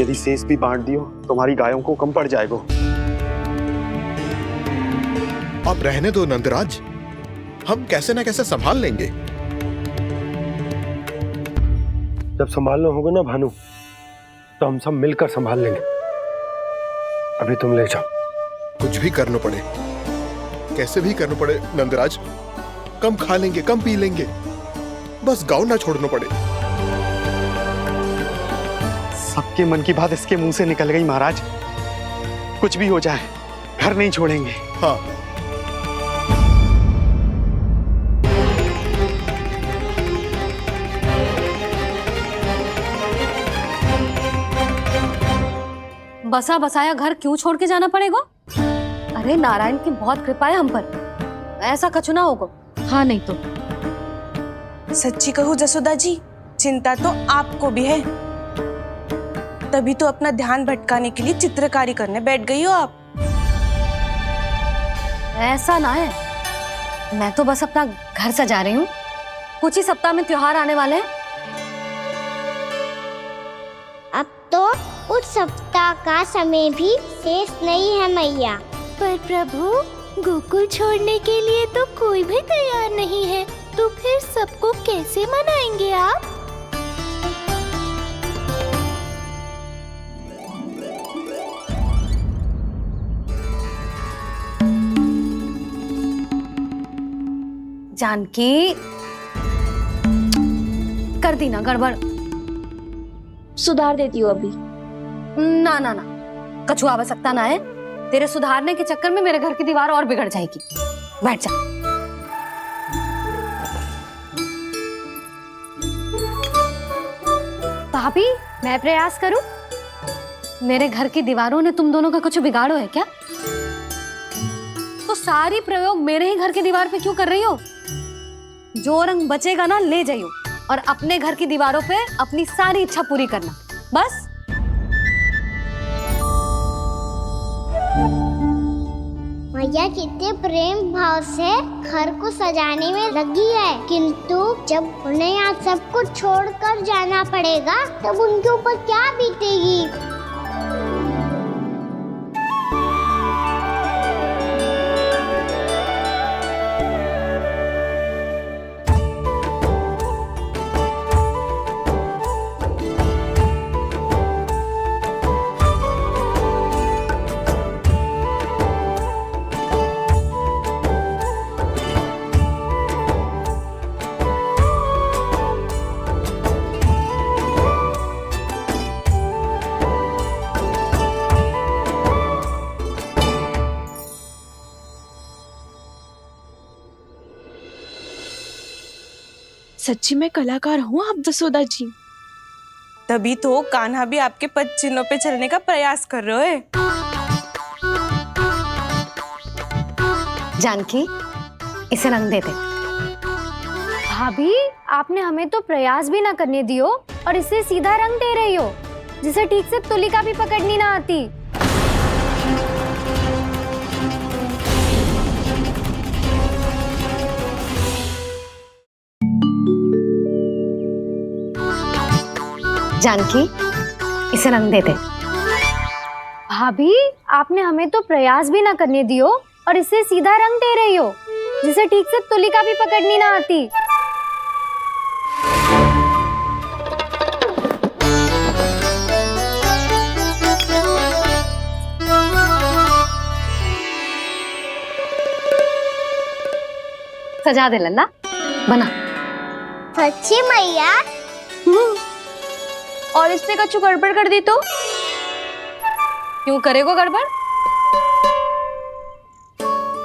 यदि शेष भी बांट दियो तो हमारी गायों को कम पड़ जाएगा। अब रहने दो नंदराज, हम कैसे न कैसे संभाल लेंगे। जब संभालना होगा ना भानु, तो हम सब मिलकर संभाल लेंगे। अभी तुम ले जाओ। कुछ भी करना पड़े, कैसे भी करना पड़े नंदराज, कम खा लेंगे, कम पी लेंगे, बस गाँव ना छोड़ना पड़े। सबके मन की बात इसके मुंह से निकल गई महाराज। कुछ भी हो जाए घर नहीं छोड़ेंगे। हाँ, बसा बसाया घर क्यों छोड़ के जाना पड़ेगा? अरे नारायण की बहुत कृपा है हम पर, ऐसा कछु ना होगा। हाँ नहीं तो सच्ची कहूँ जसोदा जी, चिंता तो आपको भी है, तभी तो अपना ध्यान भटकाने के लिए चित्रकारी करने बैठ गई हो आप। ऐसा ना है, मैं तो बस अपना घर सजा रही हूँ। कुछ ही सप्ताह में त्योहार आने वाले हैं। अब तो उस सप्ताह का समय भी शेष नहीं है मैया। पर प्रभु, गोकुल छोड़ने के लिए तो कोई भी तैयार नहीं है, तो फिर सबको कैसे मनाएंगे आप? जानकी, कर दी ना गड़बड़। सुधार देती हूँ अभी। ना ना ना, कछु आवश्यकता ना है। तेरे सुधारने के चक्कर में मेरे घर की दीवार और बिगड़ जाएगी। बैठ जा। भाभी, मैं प्रयास करूं? मेरे घर की दीवारों ने तुम दोनों का कुछ बिगाड़ो है क्या? तो सारी प्रयोग मेरे ही घर की दीवार पे क्यों कर रही हो? जो रंग बचेगा ना ले जाइयो, और अपने घर की दीवारों पे अपनी सारी इच्छा पूरी करना, बस। मैया कितने प्रेम भाव से घर को सजाने में लगी है, किंतु जब उन्हें यहाँ सब कुछ छोड़कर जाना पड़ेगा तब उनके ऊपर क्या बीतेगी? सच्ची में कलाकार हूँ आप जसोदा जी। तभी तो कान्हा भी आपके पद चिन्हों पे चलने का प्रयास कर रहे हैं। जानकी, इसे रंग दे दे। भाभी, आपने हमें तो प्रयास भी ना करने दियो और इसे सीधा रंग दे रही हो, जिसे ठीक से तुलिका भी पकड़नी ना आती। जानकी, इसे रंग दे दे। भाभी, आपने हमें तो प्रयास भी ना करने दियो और इसे सीधा रंग दे रही हो, जिसे ठीक से तुलिका भी पकड़नी ना आती। सजा दे लल्ला, बना। सच्ची मैया? और इसने कुछ गड़बड़ कर दी तो? क्यों करेगो गड़बड़?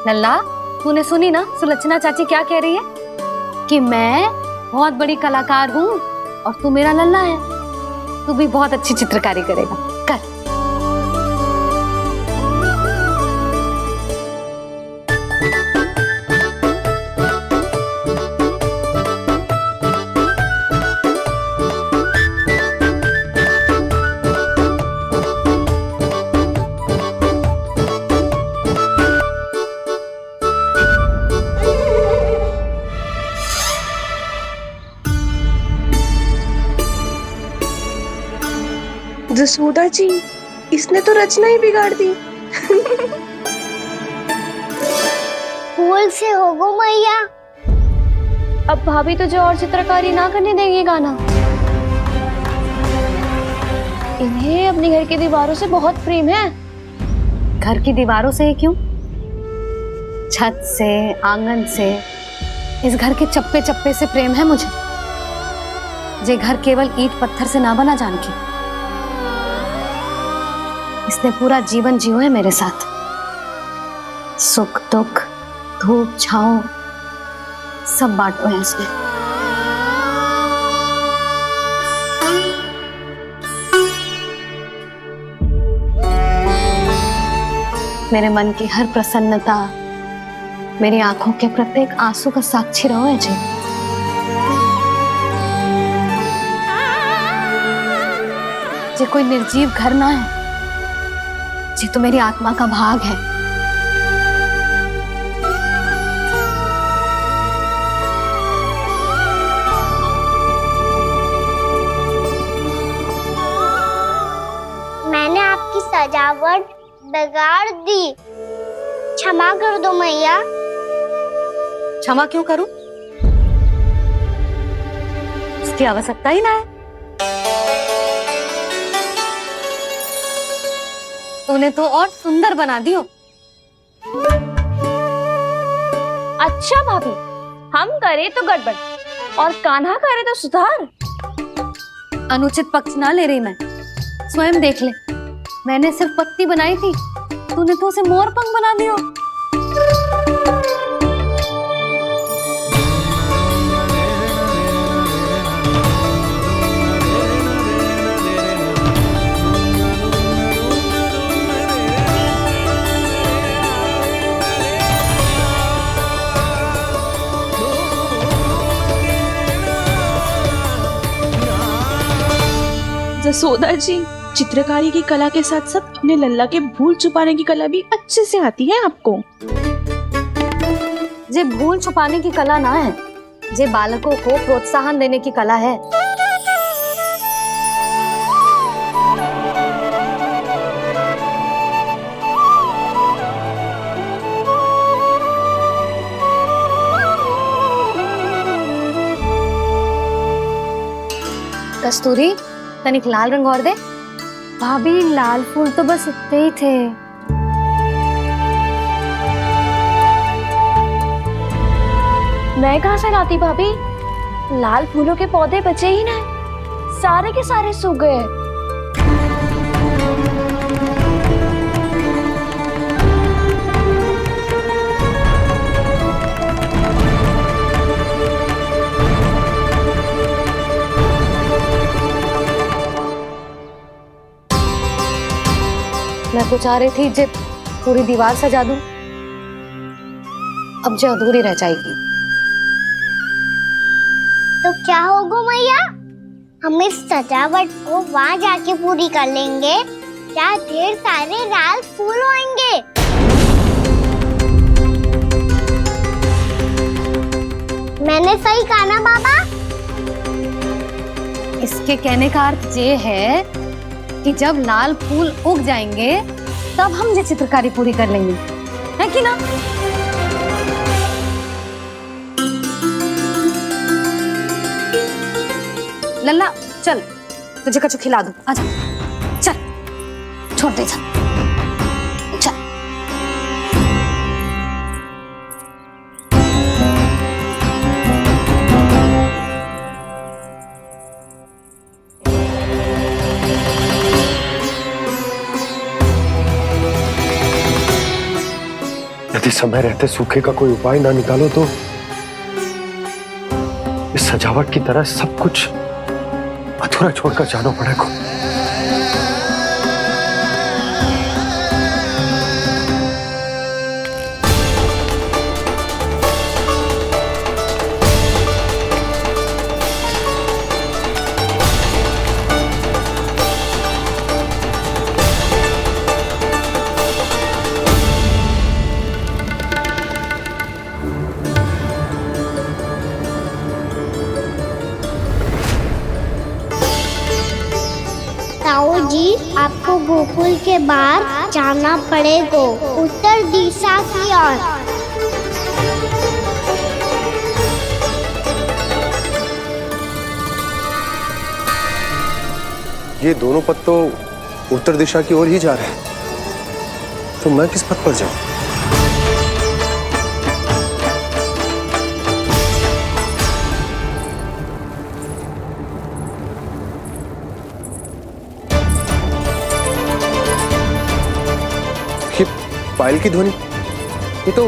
लल्ला, तूने सुनी ना सुलक्षणा चाची क्या कह रही है? कि मैं बहुत बड़ी कलाकार हूँ और तू मेरा लल्ला है। तू भी बहुत अच्छी चित्रकारी करेगा, कर। जसोदा जी, इसने तो रचना ही बिगाड़ दी। फूल से होगो मैया। अब भाभी तुझे और चित्रकारी ना करने देंगी गाना। इन्हें अपने घर की दीवारों से बहुत प्रेम है। घर की दीवारों से ही क्यों? छत से, आंगन से, इस घर के चप्पे चप्पे से प्रेम है मुझे। ये घर केवल ईंट पत्थर से ना बना जानकी। इसने पूरा जीवन जियो है मेरे साथ। सुख दुख, धूप छांव सब बांटो है इसने। मेरे मन की हर प्रसन्नता, मेरी आंखों के प्रत्येक आंसू का साक्षी रहो है जी। ये कोई निर्जीव घर ना है, ये तो मेरी आत्मा का भाग है। मैंने आपकी सजावट बिगाड़ दी। क्षमा कर दो मैया। क्षमा क्यों करूं? इसकी आवश्यकता ही ना है। तूने तो और सुंदर बना दियो। अच्छा भाभी, हम करे तो गड़बड़ और कान्हा करे तो सुधार। अनुचित पक्ष ना ले रही मैं, स्वयं देख ले। मैंने सिर्फ पत्ती बनाई थी, तूने तो उसे मोर पंख बना दियो। जसोदा जी, चित्रकारी की कला के साथ साथ अपने लल्ला के भूल छुपाने की कला भी अच्छे से आती है आपको। जे भूल छुपाने की कला ना है, जे बालकों को प्रोत्साहन देने की कला है। कस्तूरी, तनिक लाल रंग और दे। भाभी, लाल फूल तो बस इतने ही थे। मैं कहाँ से लाती भाभी? लाल फूलों के पौधे बचे ही ना, सारे के सारे सूख गए। मैं तो चाह रही थी जे पूरी दीवार सजा दूं, अब जो अधूरी रह जाएगी। तो क्या होगा मैया? हम इस सजावट को वहाँ जाके पूरी कर लेंगे, क्या ढेर सारे लाल फूल होंगे। मैंने सही कहा ना बाबा? इसके कहने का अर्थ ये है कि जब लाल फूल उग जाएंगे तब हम ये चित्रकारी पूरी कर लेंगे, है कि ना? लल्ला चल, तुझे कछु खिला दूं, आजा। चल, छोड़ दे, चल। यदि समय रहते सूखे का कोई उपाय ना निकालो तो इस सजावट की तरह सब कुछ अधूरा छोड़कर जाना पड़ेगा। ताऊ जी, आपको गोकुल के बाहर जाना पड़ेगा, उत्तर दिशा की ओर। ये दोनों पथ तो उत्तर दिशा की ओर ही जा रहे हैं, तो मैं किस पथ पर जाऊं? ये पायल की ध्वनि, ये तो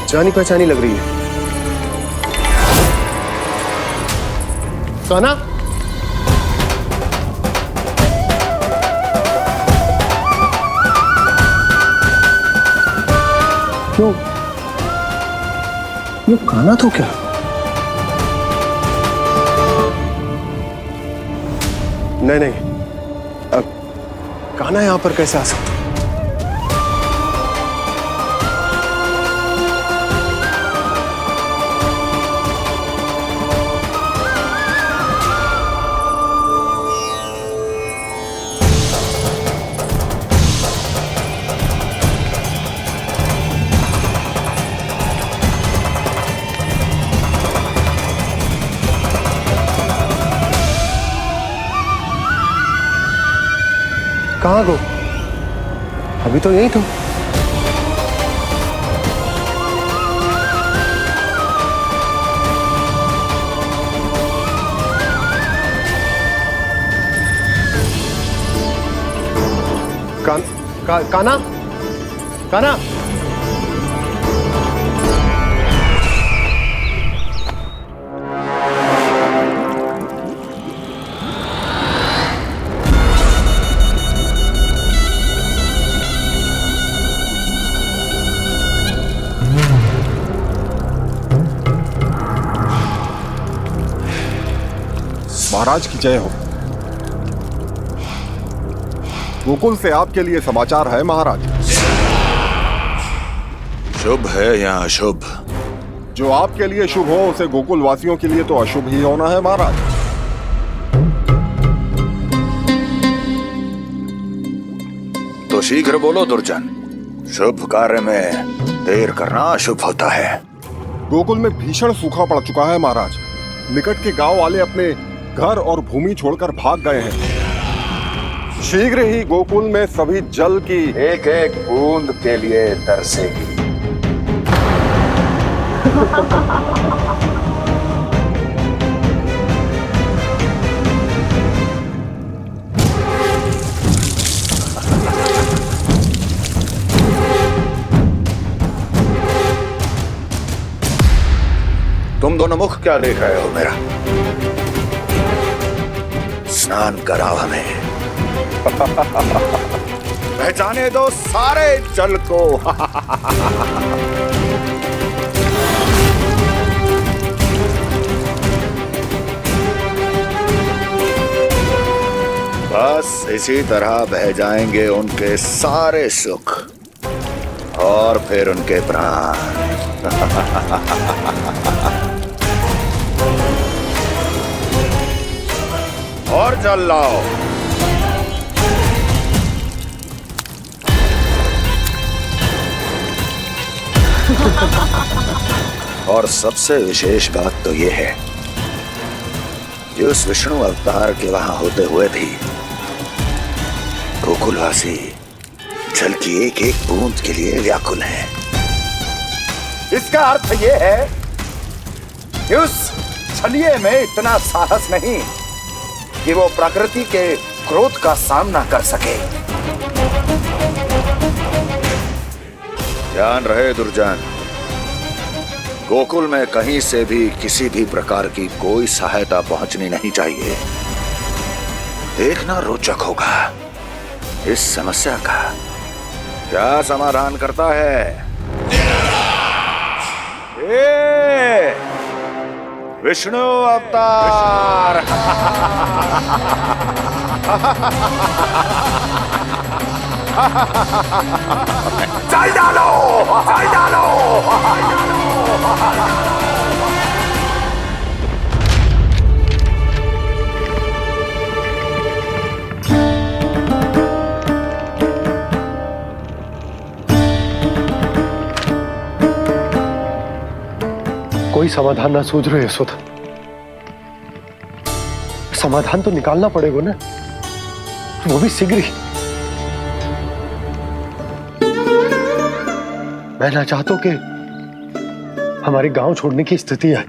जानी पहचानी लग रही है। कान्हा, क्यों? ये कान्हा तो क्या? नहीं नहीं, अब कान्हा यहां पर कैसे आ सकता? कहाँ गो? अभी तो यही तुम। काना काना महाराज की जय हो। गोकुल से आपके लिए समाचार है महाराज। शुभ है या अशुभ? जो आपके लिए शुभ हो उसे गोकुल वासियों के लिए तो अशुभ ही होना है महाराज। तो शीघ्र बोलो दुर्जन, शुभ कार्य में देर करना अशुभ होता है। गोकुल में भीषण सूखा पड़ चुका है महाराज। निकट के गांव वाले अपने घर और भूमि छोड़कर भाग गए हैं। शीघ्र ही गोकुल में सभी जल की एक एक बूंद के लिए तरसेगी। तुम दोनों मुख क्या देख रहे हो मेरा? स्नान कराओ हमें। पहचाने दो सारे जल को। बस इसी तरह बह जाएंगे उनके सारे सुख और फिर उनके प्राण। और जल लाओ। और सबसे विशेष बात तो ये है कि उस विष्णु अवतार के वहां होते हुए भी गोकुलवासी जल की एक एक बूंद के लिए व्याकुल हैं। इसका अर्थ ये है कि उस छलिए में इतना साहस नहीं कि वो प्रकृति के क्रोध का सामना कर सके। ध्यान रहे दुर्जन, गोकुल में कहीं से भी किसी भी प्रकार की कोई सहायता पहुंचनी नहीं चाहिए। देखना रोचक होगा इस समस्या का क्या समाधान करता है। विष्णु अवतार। चल डालो, चल डालो। कोई समाधान ना सूझ रहे यशोदा। समाधान तो निकालना पड़ेगा ना, वो भी शीघ्र ही। मैं ना चाहता कि हमारे गांव छोड़ने की स्थिति है।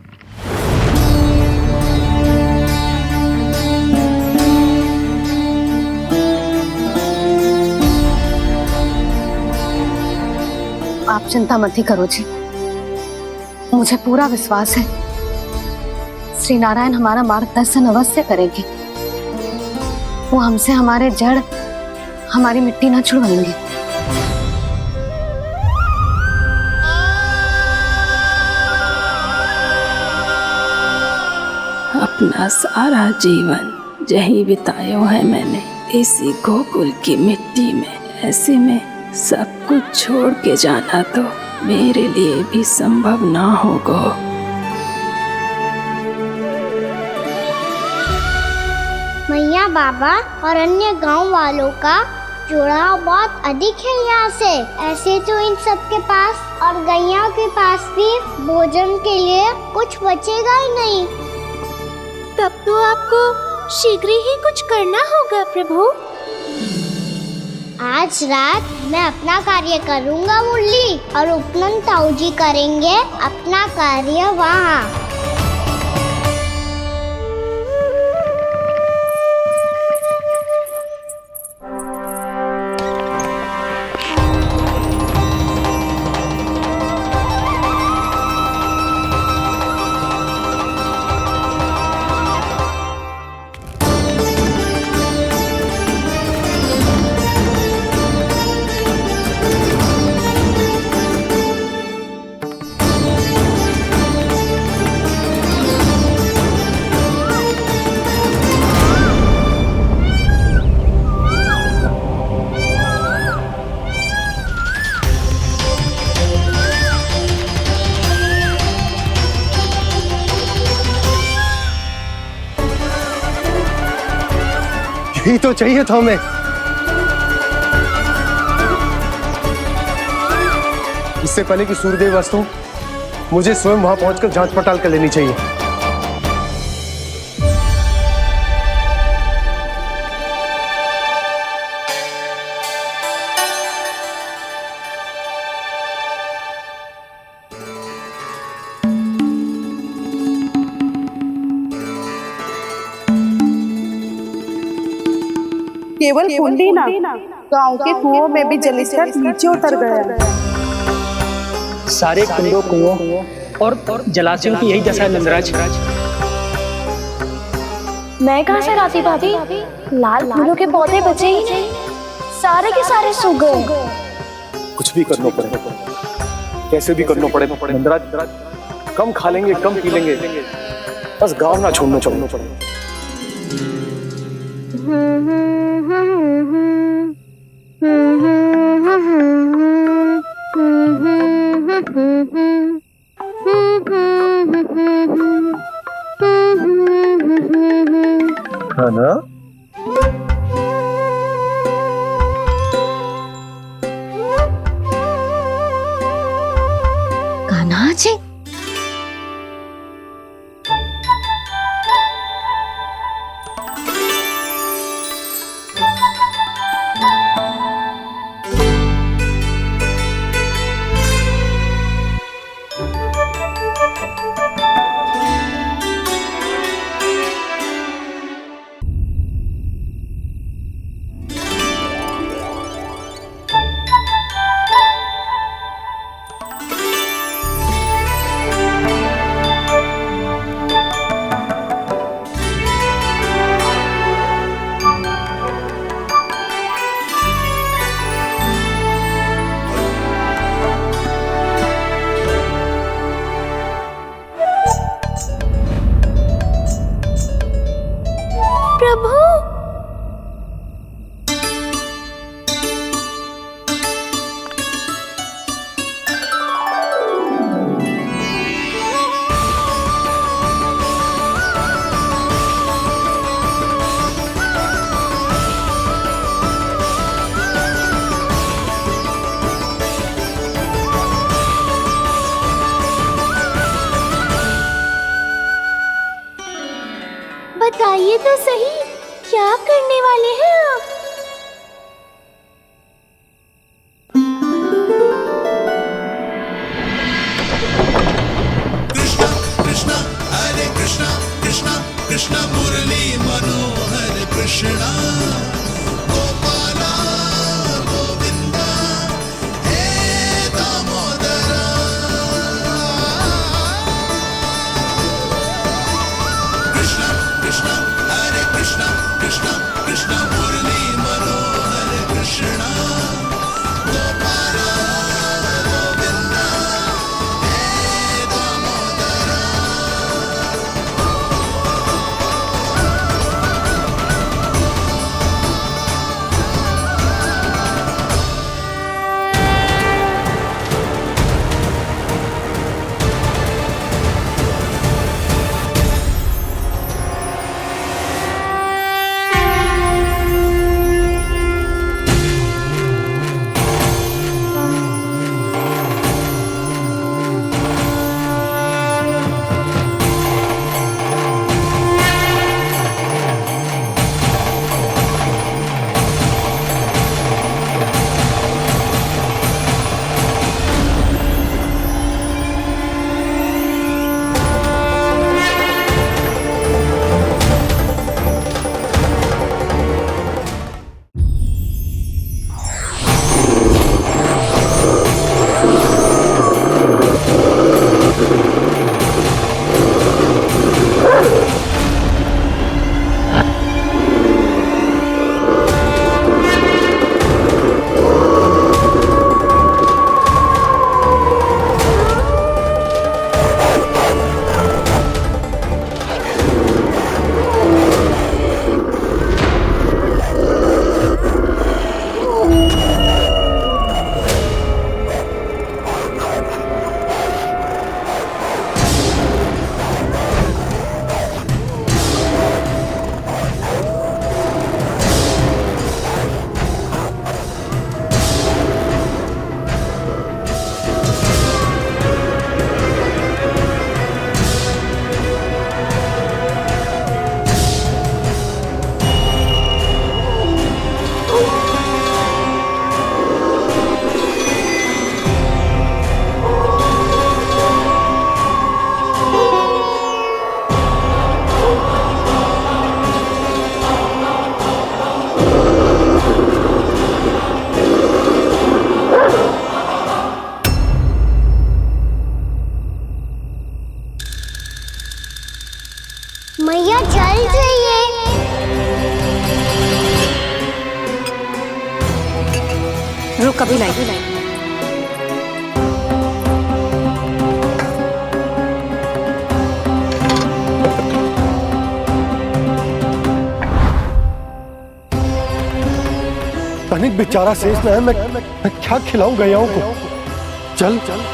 आप चिंता मत ही करो जी, मुझे पूरा विश्वास है श्री नारायण हमारा मार्गदर्शन अवश्य करेंगे। वो हमसे हमारे जड़, हमारी मिट्टी ना छुड़वाएंगे। अपना सारा जीवन यही बिताया है मैंने, इसी गोकुल की मिट्टी में। ऐसे में सब कुछ छोड़ के जाना तो मेरे लिए भी संभव ना होगा। मैया, बाबा और अन्य गांव वालों का जुड़ाव बहुत अधिक है यहाँ से। ऐसे तो इन सब के पास और गैया के पास भी भोजन के लिए कुछ बचेगा ही नहीं। तब तो आपको शीघ्र ही कुछ करना होगा प्रभु। आज रात मैं अपना कार्य करूंगा मुरली, और उपनंद ताऊ जी करेंगे अपना कार्य वहाँ। यही तो चाहिए था हमें। इससे पहले कि सूर्यदेव अस्त हो, मुझे स्वयं वहां पहुंचकर जांच पड़ताल कर लेनी चाहिए। केवल कुंडी ना, गांव के कुओं में भी जलस्तर नीचे उतर गया। सारे कुंडों, कुओं और जलाशयों की यही दशा है नंदराज। मैं कहाँ से लाती भाभी? लाल फूलों के पौधे बचे ही नहीं, सारे के सारे सूख गए। कुछ भी करना पड़ेगा, कैसे भी करना पड़ेगा नंदराज। कम खा लेंगे, कम पी लेंगे, बस गांव ना छोड़ना पड़ेगा। है ना? कान्हा जी, बताइए तो सही, क्या करने वाले हैं आप? कृष्णा कृष्णा हरे कृष्णा कृष्णा कृष्णा मुरली मनोहर कृष्णा गोपाला गोविंदा हे दामोदरा। कृष्णा कृष्णा हरे कृष्णा कृष्णा कृष्णा मुरली मनोहर कृष्णा गोपाला गोविंदा हे दामोदरा। मैया चल जाइए। रुक अभी लाई। तनिक बेचारा शेष न है, मैं क्या खिलाऊं गयाओं को। चल चल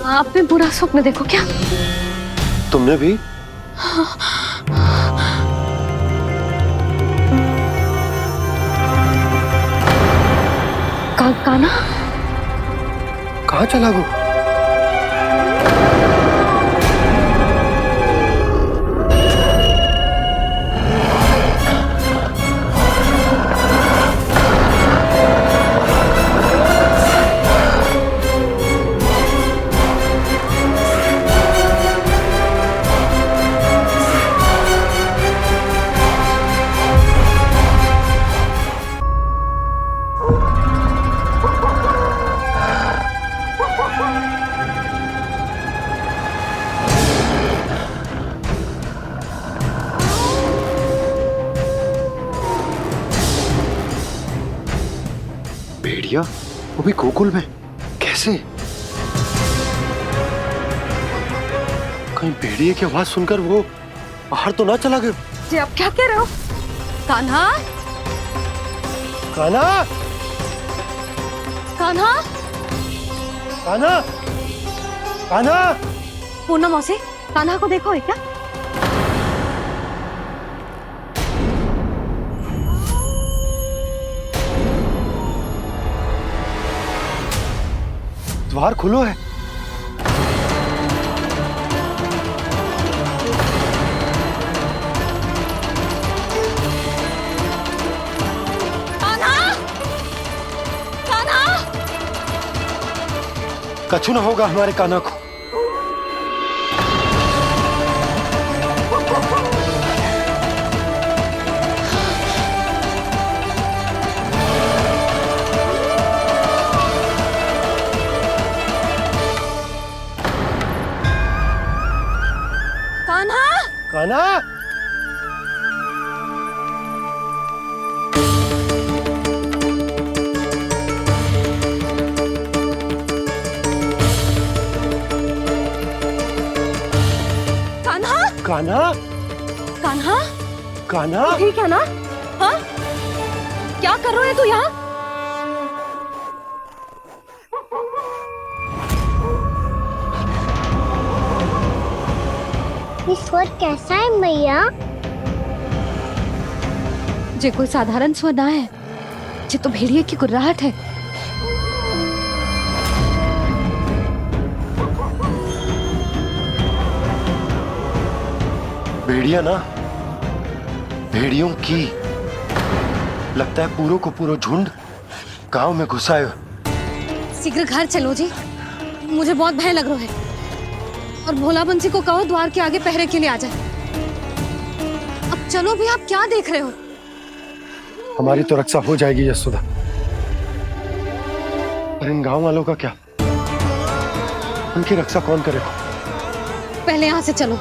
आपने बुरा स्वप्न देखो क्या? तुमने भी? कान्हा कहाँ चला गो? भेड़िया वो भी गोकुल में कैसे? कहीं भेड़िए की आवाज सुनकर वो बाहर तो ना चला गया? जी आप क्या कह रहे हो? कान्हा कान्हा कान्हा कान्हा कान्हा पूनम मौसी, कान्हा को देखो है क्या? द्वार खुलो है। कान्हा कान्हा कछु ना होगा हमारे कान्हा को। कान्हा कान्हा कान्हा कान्हा कान्हा ठीक है ना? हाँ क्या कर रहे हो तू यहाँ? ये स्वर कैसा है मैया? जे कोई साधारण स्वर ना है, जे तो भेड़िए की गुर्राहट है। भेड़िया ना, भेड़ियों की लगता है पूरों को पूरा झुंड गांव में घुसाए। शीघ्र घर चलो जी, मुझे बहुत भय लग रहा है। और भोला बंसी को कहो द्वार के आगे पहरे के लिए आ जाए। अब चलो भी, आप क्या देख रहे हो? हमारी तो रक्षा हो जाएगी यशोदा, पर इन गांव वालों का क्या? उनकी रक्षा कौन करेगा? पहले यहाँ से चलो।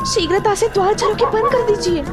शीघ्रता से द्वार चारों के बंद कर दीजिए।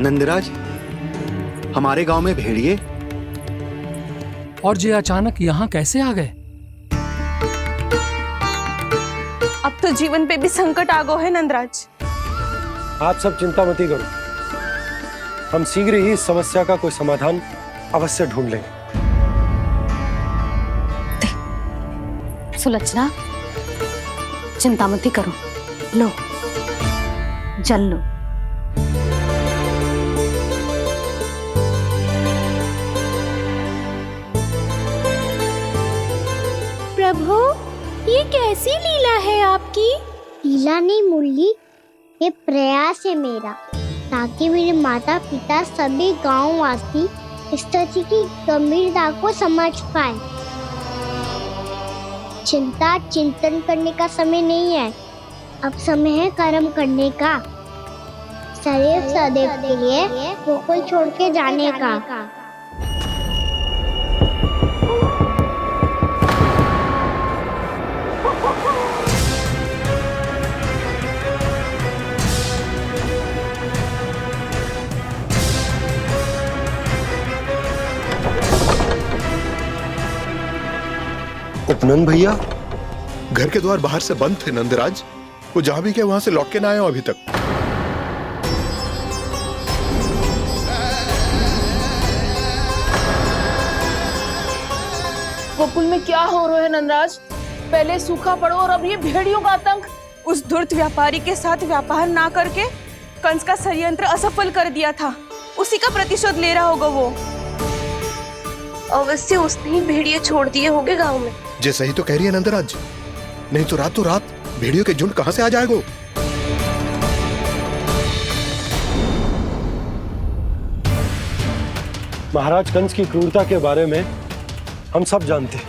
नंदराज, हमारे गांव में भेड़िए और ये अचानक यहाँ कैसे आ गए? अब तो जीवन पे भी संकट आ गो है नंदराज। आप सब चिंता मत करो, हम शीघ्र ही इस समस्या का कोई समाधान अवश्य ढूंढ लेंगे। सुलक्षणा, चिंता मत करो, लो जल लो। प्रभु, ये कैसी लीला है आपकी? लीला नहीं मुरली, ये प्रयास है मेरा, ताकि मेरे माता पिता सभी गांववासी स्थिति की गंभीरता को समझ पाए। चिंता चिंतन करने का समय नहीं है, अब समय है कर्म करने का, सदैव सदैव के लिए गोकुल छोड़ के जाने का। उपनंद भैया, घर के द्वार बाहर से बंद थे नंदराज, वो जहां भी गए वहां से लौट के ना आए हो अभी तक। गोकुल में क्या हो रहा है नंदराज? पहले सूखा पड़ो और अब ये भेड़ियों का आतंक। उस धूर्त व्यापारी के साथ व्यापार ना करके कंस का षड्यंत्र असफल कर दिया था, उसी का प्रतिशोध ले रहा होगा वो। अवश्य उसने ही भेड़िए छोड़ दिए होंगे गांव में। जे सही तो कह रही है नंदराज, नहीं तो रात भेड़ियों के झुंड कहां से आ जाएगा? महाराज कंस की क्रूरता के बारे में हम सब जानते हैं,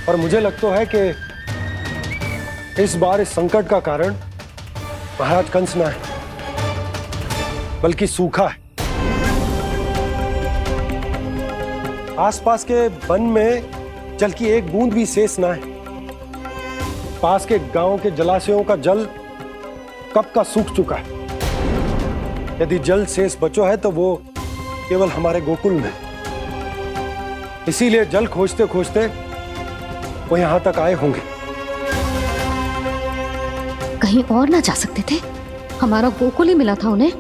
और मुझे लगता है कि इस बार इस संकट का कारण महाराज कंस ना है, बल्कि सूखा है। आसपास के वन में जल की एक बूंद भी शेष ना है। पास के गांव के जलाशयों का जल कब का सूख चुका है। यदि जल शेष बचो है तो वो केवल हमारे गोकुल में। इसीलिए जल खोजते खोजते वो यहां तक आए होंगे। कहीं और ना जा सकते थे? हमारा गोकुल ही मिला था उन्हें।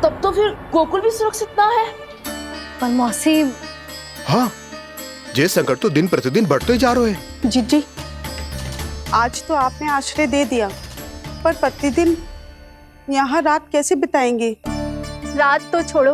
तब तो फिर गोकुल भी सुरक्षित ना है। पर मौसी, हाँ, ये संकट तो दिन प्रतिदिन बढ़ते जा रहे हैं। जीजी, आज तो आपने आश्रय दे दिया, पर प्रतिदिन यहाँ रात कैसे बिताएंगे? रात तो छोड़ो,